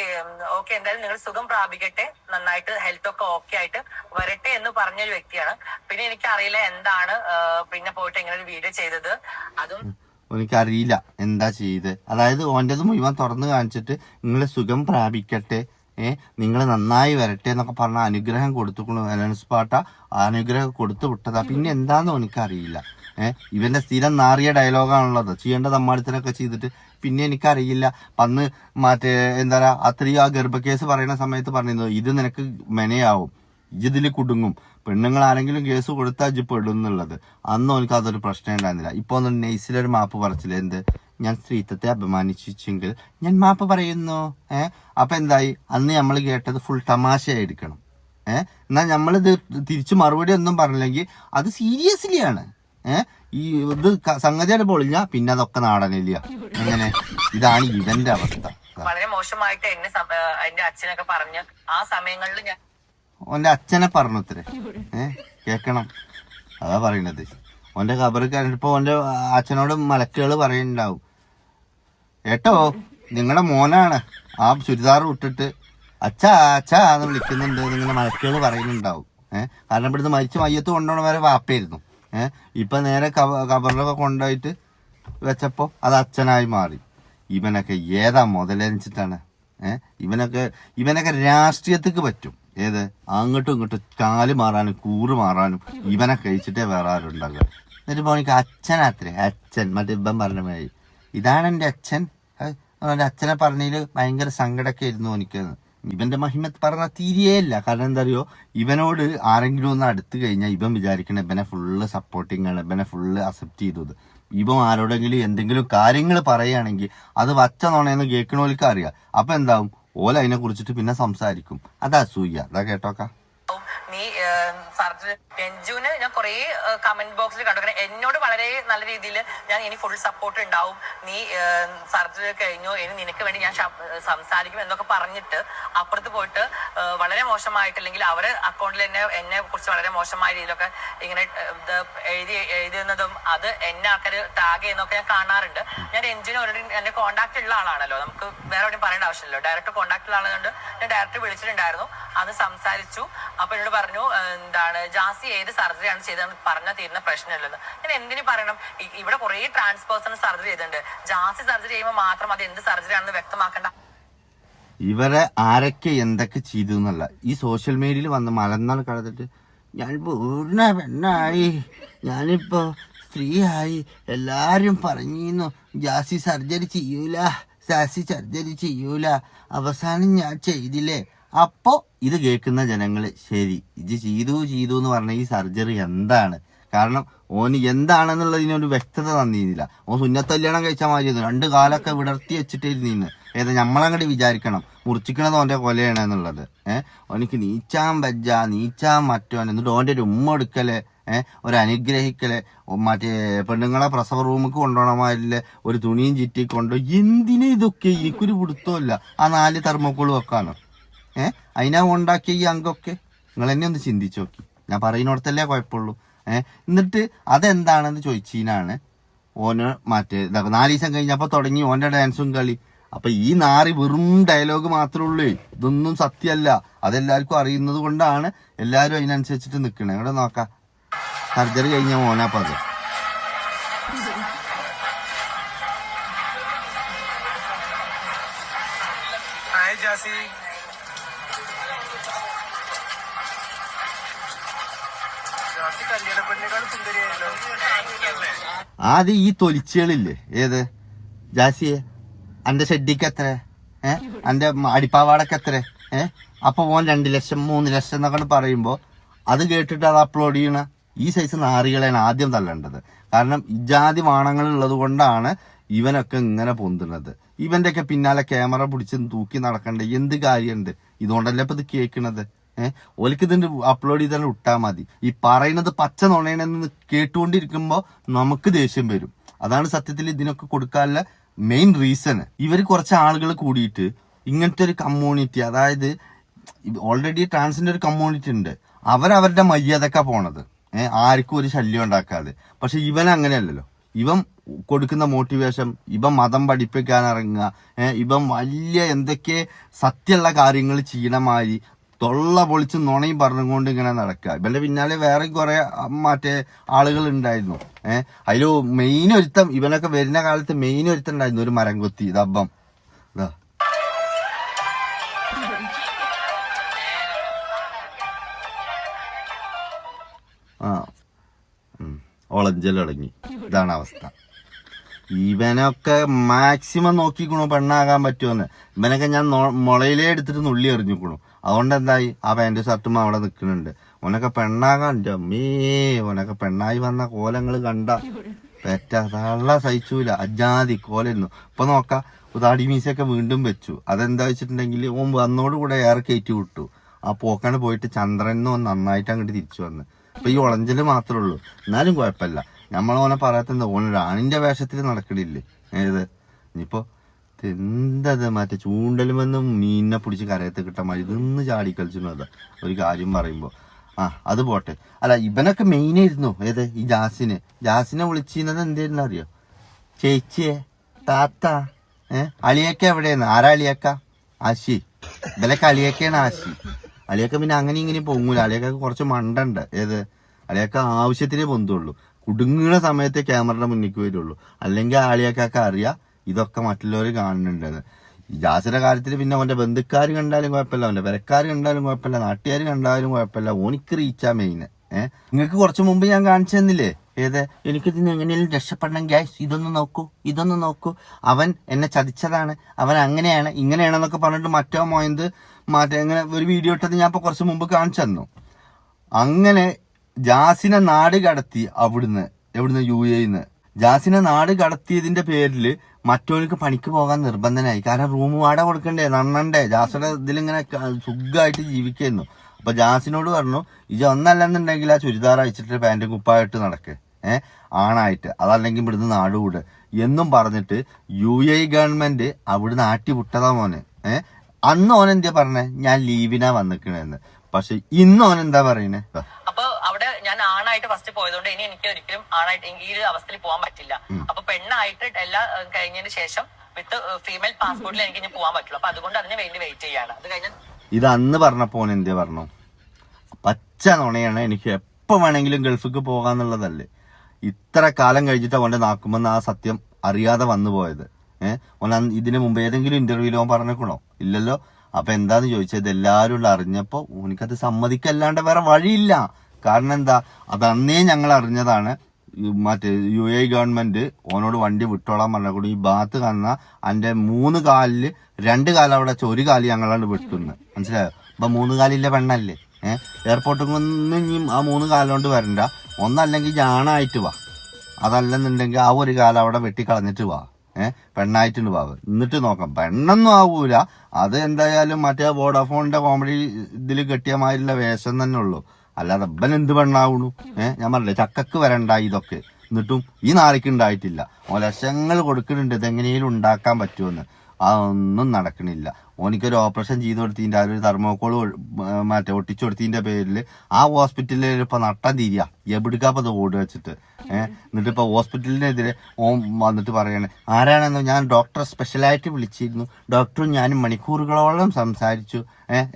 എന്തായാലും നിങ്ങൾ സുഖം പ്രാപിക്കട്ടെ, നന്നായിട്ട് ഹെൽത്ത് ഒക്കെ ഓക്കെ ആയിട്ട് വരട്ടെ എന്ന് പറഞ്ഞൊരു വ്യക്തിയാണ്. പിന്നെ എനിക്കറിയില്ല എന്താണ് പിന്നെ പോയിട്ട് ഇങ്ങനെ ഒരു വീഡിയോ ചെയ്തത്. അതും എനിക്കറിയില്ല എന്താ ചെയ്ത്. അതായത് ഓൻ്റെത് മുഴുവൻ തുറന്നു കാണിച്ചിട്ട് നിങ്ങൾ സുഖം പ്രാപിക്കട്ടെ, നിങ്ങൾ നന്നായി വരട്ടെ എന്നൊക്കെ പറഞ്ഞ അനുഗ്രഹം കൊടുത്തുക്കണു. അലൻസ് പാട്ട അനുഗ്രഹം കൊടുത്തു വിട്ടതാ. പിന്നെ എന്താന്ന് എനിക്കറിയില്ല. ഇവന്റെ സ്ഥിരം നാറിയ ഡയലോഗാണുള്ളത്. ചെയ്യേണ്ടത് അമ്മാടിത്തരൊക്കെ ചെയ്തിട്ട് പിന്നെ എനിക്കറിയില്ല. അന്ന് മറ്റേ എന്താ പറയാ അത്രയും ആ ഗർഭക്കേസ് പറയുന്ന സമയത്ത് പറഞ്ഞിരുന്നു ഇത് നിനക്ക് മെനയാവും, ഇതിൽ കുടുങ്ങും, പെണ്ണുങ്ങൾ ആരെങ്കിലും കേസ് കൊടുത്താൽ ഇജ്ജ് പെടും എന്നുള്ളത്. അന്നും എനിക്ക് അതൊരു പ്രശ്നം ഉണ്ടായിരുന്നില്ല. ഇപ്പൊ ഒന്ന് നെയ്സിലൊരു മാപ്പ് പറച്ചില്ല, എന്ത് ഞാൻ സ്ത്രീത്വത്തെ അപമാനിച്ചെങ്കിൽ ഞാൻ മാപ്പ് പറയുന്നു. അപ്പൊ എന്തായി? അന്ന് നമ്മൾ കേട്ടത് ഫുൾ തമാശയായിരിക്കണം. എന്നാൽ നമ്മളിത് തിരിച്ചു മറുപടി ഒന്നും പറഞ്ഞില്ലെങ്കിൽ അത് സീരിയസ്ലി ആണ്. ഈ ഇത് സംഗതിയുടെ പൊളിഞ്ഞ പിന്നെ അതൊക്കെ നാടനില്ല. എങ്ങനെ? ഇതാണ് ഇവന്റെ അവസ്ഥ. വളരെ മോശമായിട്ട് എന്റെ അച്ഛനൊക്കെ പറഞ്ഞ് ആ സമയങ്ങളിൽ ഞാൻ ഓന്റെ അച്ഛനെ പറഞ്ഞത്രേ. കേക്കണം, അതാ പറയണത്. ഓന്റെ ഖബറ് കഴിഞ്ഞപ്പോ ഓന്റെ അച്ഛനോട് മലക്കുകൾ പറയുന്നുണ്ടാവും, ഏട്ടോ നിങ്ങളുടെ മോനാണ് ആ ചുരിദാർ വിട്ടിട്ട് അച്ഛാ അച്ഛാ എന്ന് വിളിക്കുന്നുണ്ട് നിങ്ങനെ മലക്കുകൾ പറയുന്നുണ്ടാവും. കാരണം ഇവിടുന്ന് മരിച്ച് മയ്യത്ത് കൊണ്ടുപോകണ വരെ വാപ്പയായിരുന്നു. ഇപ്പൊ നേരെ ഖബറിലൊക്കെ കൊണ്ടുപോയിട്ട് വെച്ചപ്പോ അത് അച്ഛനായി മാറി. ഇവനൊക്കെ ഏതാ മുതലരിച്ചിട്ടാണ്? ഇവനൊക്കെ രാഷ്ട്രീയത്തിക്ക് പറ്റും. ഏത് അങ്ങോട്ടും ഇങ്ങോട്ടും കാല് മാറാനും കൂറ് മാറാനും ഇവനെ കഴിച്ചിട്ടേ വേറെ ആരും ഉണ്ടാകുക. എന്നിട്ട് പോണിക്ക് അച്ഛനാത്രേ, അച്ഛൻ മറ്റേ ഇവൻ പറഞ്ഞ മാതിരി ഇതാണ് എന്റെ അച്ഛൻ. അവന്റെ അച്ഛനെ പറഞ്ഞതിൽ ഭയങ്കര സങ്കടമൊക്കെ ആയിരുന്നു എനിക്ക്. ഇവന്റെ മഹിമത്ത് പറഞ്ഞ തീരെയല്ല. കാരണം എന്താ അറിയോ, ഇവനോട് ആരെങ്കിലും ഒന്ന് അടുത്ത് കഴിഞ്ഞാൽ ഇവൻ വിചാരിക്കണ ഇവനെ ഫുള്ള് സപ്പോർട്ടിങ് ആണ്, ഇവനെ ഫുള്ള് അക്സെപ്റ്റ് ചെയ്തത്. ഇവൻ ആരോടെങ്കിലും എന്തെങ്കിലും കാര്യങ്ങൾ പറയുകയാണെങ്കിൽ അത് വച്ച നോണയെന്ന് കേൾക്കണോൽക്ക് അറിയാം. അപ്പൊ എന്താവും, ഓല അതിനെ കുറിച്ചിട്ട് പിന്നെ സംസാരിക്കും. അത് അസൂയ. അതാ കേട്ടോക്ക. നീ സർജറി രഞ്ജുവിന് ഞാൻ കുറെ കമന്റ് ബോക്സിൽ കണ്ടു. എന്നോട് വളരെ നല്ല രീതിയിൽ ഞാൻ ഇനി ഫുൾ സപ്പോർട്ട് ഉണ്ടാവും, നീ സർജറി കഴിഞ്ഞു, ഇനി നിനക്ക് വേണ്ടി ഞാൻ സംസാരിക്കും എന്നൊക്കെ പറഞ്ഞിട്ട് അപ്പുറത്ത് പോയിട്ട് വളരെ മോശമായിട്ട്, അല്ലെങ്കിൽ അവരെ അക്കൗണ്ടിൽ എന്നെ കുറിച്ച് വളരെ മോശമായ രീതിയിലൊക്കെ ഇങ്ങനെ എഴുതുന്നതും അത് എന്നെ ആൾക്കാർ ടാഗ് ചെയ്യുന്നതൊക്കെ ഞാൻ കാണാറുണ്ട്. ഞാൻ രഞ്ജുവിന് ഓൾറെഡി എന്റെ കോൺടാക്ട് ഉള്ള ആളാണല്ലോ, നമുക്ക് വേറെ എവിടെയും പറയേണ്ട ആവശ്യമില്ലല്ലോ. ഡയറക്റ്റ് കോൺടാക്ട് ഉള്ള ആളുകൊണ്ട് ഞാൻ ഡയറക്റ്റ് വിളിച്ചിട്ടുണ്ടായിരുന്നു, അത് സംസാരിച്ചു. അപ്പൊ എന്നോട് പറഞ്ഞു എന്താണ് ജാസി ഏത് സർജറിയാണ് ചെയ്തതെന്ന് പറഞ്ഞാൽ തീരുന്ന പ്രശ്നമില്ലെന്ന്. ഞാൻ എന്തിനു പറയണം? ഇവിടെ കുറെ ട്രാൻസ്പേഴ്സൺ സർജറി ചെയ്തിട്ടുണ്ട്. ജാസി സർജറി ചെയ്യുമ്പോൾ മാത്രം അത് എന്ത് സർജറി ആണെന്ന് വ്യക്തമാക്കണ്ട. ഇവരെ ആരൊക്കെ എന്തൊക്കെ ചെയ്തു എന്നല്ല, ഈ സോഷ്യൽ മീഡിയയിൽ വന്ന് മലന്നാൾ കടന്നിട്ട് ഞാനിപ്പോ പൂർണ്ണ പെണ്ണായി, ഞാനിപ്പോ സ്ത്രീയായി, എല്ലാരും പറഞ്ഞിരുന്നു ജാസി സർജറി ചെയ്യൂല, അവസാനം ഞാൻ ചെയ്തില്ലേ, അപ്പോ ഇത് കേൾക്കുന്ന ജനങ്ങള് ശരി ഇത് ചെയ്തു എന്ന് പറഞ്ഞ ഈ സർജറി എന്താണ്, കാരണം ഓന് എന്താണെന്നുള്ളതിനൊരു വ്യക്തത തന്നിരുന്നില്ല. ഓൻ സുന്നത്ത് കല്യാണം കഴിച്ചാൽ മതിയായിരുന്നു, 2 കാലൊക്കെ വിടർത്തി വെച്ചിട്ടിരുന്നു. നമ്മളങ്ങോട്ട് വിചാരിക്കണം മുറിച്ചിക്കണത് ഓന്റെ കൊലയാണ് എന്നുള്ളത്. ഓനിക്ക് നീച്ചാൻ വെജ്ജ നീച്ചാൻ മറ്റോൻ, എന്നിട്ട് ഓന്റെ ഒരു ഉമ്മ എടുക്കല്, ഒരു അനുഗ്രഹിക്കല്, മറ്റേ പെണ്ണുങ്ങളെ പ്രസവ റൂമിക്ക് കൊണ്ടുപോകണമാരില്ല ഒരു തുണിയും ചുറ്റി കൊണ്ടു. എന്തിനാ ഇതൊക്കെ? എനിക്കൊരു പിടുത്തമില്ല. ആ 4 തെർമോക്കോള് വെക്കാനോ? അതിനാ ഉണ്ടാക്കിയ ഈ അംഗമൊക്കെ നിങ്ങൾ എന്നെ ഒന്ന് ചിന്തിച്ചു നോക്കി. ഞാൻ പറയുന്നിടത്തല്ലേ കുഴപ്പമുള്ളൂ. എന്നിട്ട് അതെന്താണെന്ന് ചോദിച്ചീനാണ് ഓന് മറ്റേ 4 ദിവസം കഴിഞ്ഞപ്പോ തുടങ്ങി ഓന്റെ ഡാൻസും കളി. അപ്പൊ ഈ നാറി വെറും ഡയലോഗ് മാത്രമേ ഉള്ളൂ, ഇതൊന്നും സത്യമല്ല. അതെല്ലാവർക്കും അറിയുന്നത് കൊണ്ടാണ് എല്ലാരും അതിനനുസരിച്ചിട്ട് നിക്കണേ. ഇവിടെ നോക്കാം, സർജറി കഴിഞ്ഞ മോനാപ്പ അത്. ആദ്യം ഈ തൊലിച്ചുകളില്ലേ, ഏത് ജാസിയെ അന്റെ ഷെഡിക്ക് എത്ര, അന്റെ അടിപ്പാവാടക്ക് എത്ര, അപ്പൊ ഓൻ 2 ലക്ഷം 3 ലക്ഷം എന്നൊക്കെ പറയുമ്പോ അത് കേട്ടിട്ട് അത് അപ്ലോഡ് ചെയ്യണ ഈ സൈസ് നാറികളെയാണ് ആദ്യം തള്ളേണ്ടത്. കാരണം ഇജാതി വാണങ്ങൾ ഉള്ളത് കൊണ്ടാണ് ഇവനൊക്കെ ഇങ്ങനെ പൊന്തുന്നത്. ഇവന്റെ ഒക്കെ പിന്നാലെ ക്യാമറ പിടിച്ച് തൂക്കി നടക്കണ്ടേ, എന്ത് കാര്യമുണ്ട്? ഇതുകൊണ്ടല്ലേ ഇപ്പൊ ഇത് കേൾക്കണത്. ഓലിക്ക് ഇതിന്റെ അപ്ലോഡ് ചെയ്താൽ ഇട്ടാ മതി. ഈ പറയുന്നത് പച്ച നുണയണെന്ന് കേട്ടുകൊണ്ടിരിക്കുമ്പോ നമുക്ക് ദേഷ്യം വരും. അതാണ് സത്യത്തിൽ ഇതിനൊക്കെ കൊടുക്കാനുള്ള മെയിൻ റീസൺ. ഇവര് കുറച്ച് ആളുകൾ കൂടിയിട്ട് ഇങ്ങനത്തെ ഒരു കമ്മ്യൂണിറ്റി, അതായത് ഓൾറെഡി ട്രാൻസിന്റെ ഒരു കമ്മ്യൂണിറ്റി ഉണ്ട്, അവരവരുടെ മര്യാദക്കാ പോണത്, ആർക്കും ഒരു ശല്യം ഉണ്ടാക്കാതെ. പക്ഷെ ഇവൻ അങ്ങനെയല്ലല്ലോ. ഇവൻ കൊടുക്കുന്ന മോട്ടിവേഷൻ, ഇവൻ മതം പഠിപ്പിക്കാൻ ഇറങ്ങുക, ഇവൻ വലിയ എന്തൊക്കെ സത്യമുള്ള കാര്യങ്ങൾ ചെയ്യണമാതിരി തൊള്ള പൊളിച്ച് നുണയും പറഞ്ഞുകൊണ്ട് ഇങ്ങനെ നടക്കുക. ഇവന്റെ പിന്നാലെ വേറെ കുറെ മറ്റേ ആളുകൾ ഉണ്ടായിരുന്നു. അതില് മെയിൻ ഒരുത്തം, ഇവനൊക്കെ വരുന്ന കാലത്ത് മെയിൻ ഒരുത്തം ഉണ്ടായിരുന്നു, ഒരു മരം കൊത്തി ദബ്ബം. ഇതാ ഒളഞ്ചലടങ്ങി. ഇതാണ് അവസ്ഥ. ഇവനൊക്കെ മാക്സിമം നോക്കിക്കണു പെണ്ണാകാൻ പറ്റുമെന്ന്. ഇവനൊക്കെ ഞാൻ മുളയിലേ എടുത്തിട്ട് നുള്ളി എറിഞ്ഞിക്കണു. അതുകൊണ്ട് എന്തായി, ആ പാന്റ് ഷർട്ടും അവിടെ നിൽക്കുന്നുണ്ട്. ഓനൊക്കെ പെണ്ണാകാൻ ഓനൊക്കെ പെണ്ണായി വന്ന കോലങ്ങൾ കണ്ട പെറ്റ തള്ള സഹിച്ചൂല. അജാതി കോലായിരുന്നു. ഇപ്പൊ നോക്കാം, താടി മീശയൊക്കെ വീണ്ടും വെച്ചു. അതെന്താ വെച്ചിട്ടുണ്ടെങ്കിൽ ഓൻ വന്നോടുകൂടെ ഏറെ കയറ്റി വിട്ടു. ആ പോക്കാണ് പോയിട്ട് ചന്ദ്രനും നന്നായിട്ട് അങ്ങോട്ട് തിരിച്ചു വന്ന്. അപ്പൊ ഈ ഒളഞ്ചല് മാത്രമേ ഉള്ളൂ. എന്നാലും കുഴപ്പമില്ല. നമ്മളോനെ പറയാത്തെന്താ, ഓനൊരു ആണിന്റെ വേഷത്തിൽ നടക്കണില്ലേ. ഏത് ഇനിയിപ്പോ എന്തത് മറ്റേ ചൂണ്ടലുമെന്നും മീനിനെ പിടിച്ച് കരയത്ത് കിട്ടാൻ മതി ഇതൊന്ന് ചാടിക്കളിച്ചിരുന്നതാ ഒരു കാര്യം പറയുമ്പോ. അത് പോട്ടെ. അല്ല, ഇവനൊക്കെ മെയിൻ ആയിരുന്നു. ഏത് ഈ ജാസിനെ വിളിച്ചിരുന്നത് എന്തായിരുന്നു അറിയോ? ചേച്ചിയെ, താത്ത, അളിയൊക്കെ എവിടെയാണ്? ആരാ അളിയക്ക? ആശി. ഇവലൊക്കെ അളിയൊക്കെയാണ് ആശി. അളിയൊക്കെ പിന്നെ അങ്ങനെ ഇങ്ങനെ പൊങ്ങൂല. അളിയൊക്കെ കുറച്ച് മണ്ടുണ്ട്. ഏത് അളിയൊക്കെ ആവശ്യത്തിനേ പൊന്തുള്ളൂ. കുടുങ്ങുന്ന സമയത്തെ ക്യാമറയുടെ മുന്നിലേക്ക് വരുള്ളൂ. അല്ലെങ്കിൽ അളിയൊക്കെ അറിയാം ഇതൊക്കെ മറ്റുള്ളവർ കാണുന്നുണ്ടെന്ന്. ഈ ജാസിന്റെ കാര്യത്തിൽ പിന്നെ അവന്റെ ബന്ധുക്കാർ കണ്ടാലും കുഴപ്പമില്ല, അവന്റെ പെരക്കാർ കണ്ടാലും കുഴപ്പമില്ല, നാട്ടുകാർ കണ്ടാലും കുഴപ്പമില്ല. ഓനിക്ക് റീച്ചാ മെയിന്. നിങ്ങൾക്ക് കുറച്ചു മുമ്പ് ഞാൻ കാണിച്ചു തന്നില്ലേ, ഏത് എനിക്കിതിന് എങ്ങനെയും രക്ഷപ്പെടണം ഗ്യാസ്, ഇതൊന്ന് നോക്കൂ, അവൻ എന്നെ ചതിച്ചതാണ്, അവൻ അങ്ങനെയാണ് ഇങ്ങനെയാണെന്നൊക്കെ പറഞ്ഞിട്ട് മറ്റേ എങ്ങനെ ഒരു വീഡിയോ ഇട്ടത് ഞാൻ ഇപ്പൊ കുറച്ച് മുമ്പ് കാണിച്ചു തന്നു. അങ്ങനെ ജാസിനെ നാട് കടത്തി എവിടുന്ന് UAE ജാസിനെ നാട് കടത്തിയതിന്റെ പേരിൽ മറ്റവർക്ക് പണിക്ക് പോകാൻ നിർബന്ധനായി. കാരണം റൂം വാടക കൊടുക്കണ്ടേ, നണ്ണണ്ടേ. ജാസിയുടെ ഇതിലിങ്ങനെ സുഖമായിട്ട് ജീവിക്കുന്നു. അപ്പൊ ജാസിനോട് പറഞ്ഞു, ഇജ് ഒന്നല്ലെന്നുണ്ടെങ്കിൽ ആ ചുരിദാർ അയച്ചിട്ട് പാന്റും കുപ്പായിട്ട് നടക്ക്, ആണായിട്ട്, അതല്ലെങ്കിൽ ഇവിടുന്ന് നാടുകൂട് എന്നും പറഞ്ഞിട്ട് UAE ഗവൺമെന്റ് അവിടുന്ന് ആട്ടി വിട്ടതാ മോനെ. അന്ന് ഓൻ എന്താ പറഞ്ഞേ, ഞാൻ ലീവിനാ വന്നിക്കണെന്ന്. പക്ഷെ ഇന്ന് ഓൻ എന്താ പറയണേ? അപ്പൊ അവിടെ ഞാൻ ആണായിട്ട് ഫസ്റ്റ് പോയതുകൊണ്ട് ഇനി എനിക്ക് ഒരിക്കലും ആണായിട്ട് ഈ ഒരു അവസ്ഥയിൽ പോകാൻ പറ്റില്ല. അപ്പൊ പെണ്ണായിട്ട് എല്ലാം കഴിഞ്ഞതിന് ശേഷം വിത്ത് ഫീമെയിൽ പാസ്പോർട്ടിൽ എനിക്ക് ഇനി പോകാൻ പറ്റുള്ളൂ. അപ്പൊ അതുകൊണ്ട് അതിന് വേണ്ടി വെയിറ്റ് ചെയ്യാണ്. അത് കഴിഞ്ഞ ഇത് അന്ന് പറഞ്ഞപ്പോ ഓൻ എന്തേ പറഞ്ഞു? പച്ച നുണയാണ്, എനിക്ക് എപ്പോ വേണമെങ്കിലും ഗൾഫിക്ക് പോകാന്നുള്ളതല്ലേ. ഇത്ര കാലം കഴിഞ്ഞിട്ട് അവന്റെ നാക്കുമെന്ന് ആ സത്യം അറിയാതെ വന്നു പോയത്. ഓൻ ഇതിനു മുമ്പ് ഏതെങ്കിലും ഇന്റർവ്യൂവിൽ ഓൻ പറഞ്ഞേക്കണോ? ഇല്ലല്ലോ. അപ്പൊ എന്താന്ന് ചോദിച്ചത്, എല്ലാരും അറിഞ്ഞപ്പോ ഓനിക്കത് സമ്മതിക്കല്ലാണ്ട് വേറെ വഴിയില്ല. കാരണം എന്താ, അതന്നേ ഞങ്ങൾ അറിഞ്ഞതാണ്. മറ്റേ UAE ഗവൺമെന്റ് ഓനോട് വണ്ടി വിട്ടോളാൻ പറഞ്ഞുകൂടി ഈ ഭാഗത്ത് കാണുന്ന അന്റെ 3 കാലില് 2 കാലം അവിടെ വെച്ച 1 കാല് ഞങ്ങളാണ് വിട്ടുന്നത്. മനസ്സിലായോ? ഇപ്പം 3 കാലില്ല പെണ്ണല്ലേ. എയർപോർട്ടിൽ നിന്ന് ഇനി ആ 3 കാലുകൊണ്ട് വരണ്ട, ഒന്നല്ലെങ്കിൽ ജാണായിട്ട് വാ, അതല്ലെന്നുണ്ടെങ്കിൽ ആ ഒരു കാലം അവിടെ വെട്ടിക്കളഞ്ഞിട്ട് വാ, പെണ്ണായിട്ടുണ്ട് വാ, എന്നിട്ട് നോക്കാം. പെണ്ണൊന്നും ആവൂല, അത് എന്തായാലും മറ്റേ വോഡാഫോണിന്റെ കോമഡി ഇതിൽ കെട്ടിയ മാതിരിയുള്ള വേഷം തന്നെ ഉള്ളൂ. അല്ലാതെ ഇവൻ എന്ത് പെണ്ണാവണു? ഞാൻ പറഞ്ഞില്ലേ ചക്കക്ക് വരണ്ട ഇതൊക്കെ, എന്നിട്ടും ഈ നാളിക്ക് ഉണ്ടായിട്ടില്ല. ലക്ഷങ്ങൾ കൊടുക്കുന്നുണ്ട് ഇതെങ്ങനെയും ഉണ്ടാക്കാൻ പറ്റുമെന്ന്. അതൊന്നും നടക്കണില്ല. ഓനിക്കൊരു ഓപ്പറേഷൻ ചെയ്ത് കൊടുത്തതിൻ്റെ ഒരു തെർമോക്കോൾ മറ്റേ ഒട്ടിച്ചു കൊടുത്തതിൻ്റെ പേരിൽ ആ ഹോസ്പിറ്റലിൽ ഇപ്പം നട്ടം തിരിയ എവിടുക്കാപ്പത് ഓടി വെച്ചിട്ട്. എന്നിട്ട് ഇപ്പോൾ ഹോസ്പിറ്റലിനെതിരെ ഓൻ വന്നിട്ട് പറയണേ, ആരാണെന്നോ ഞാൻ ഡോക്ടറെ സ്പെഷ്യലായിട്ട് വിളിച്ചിരുന്നു, ഡോക്ടറും ഞാനും മണിക്കൂറുകളോളം സംസാരിച്ചു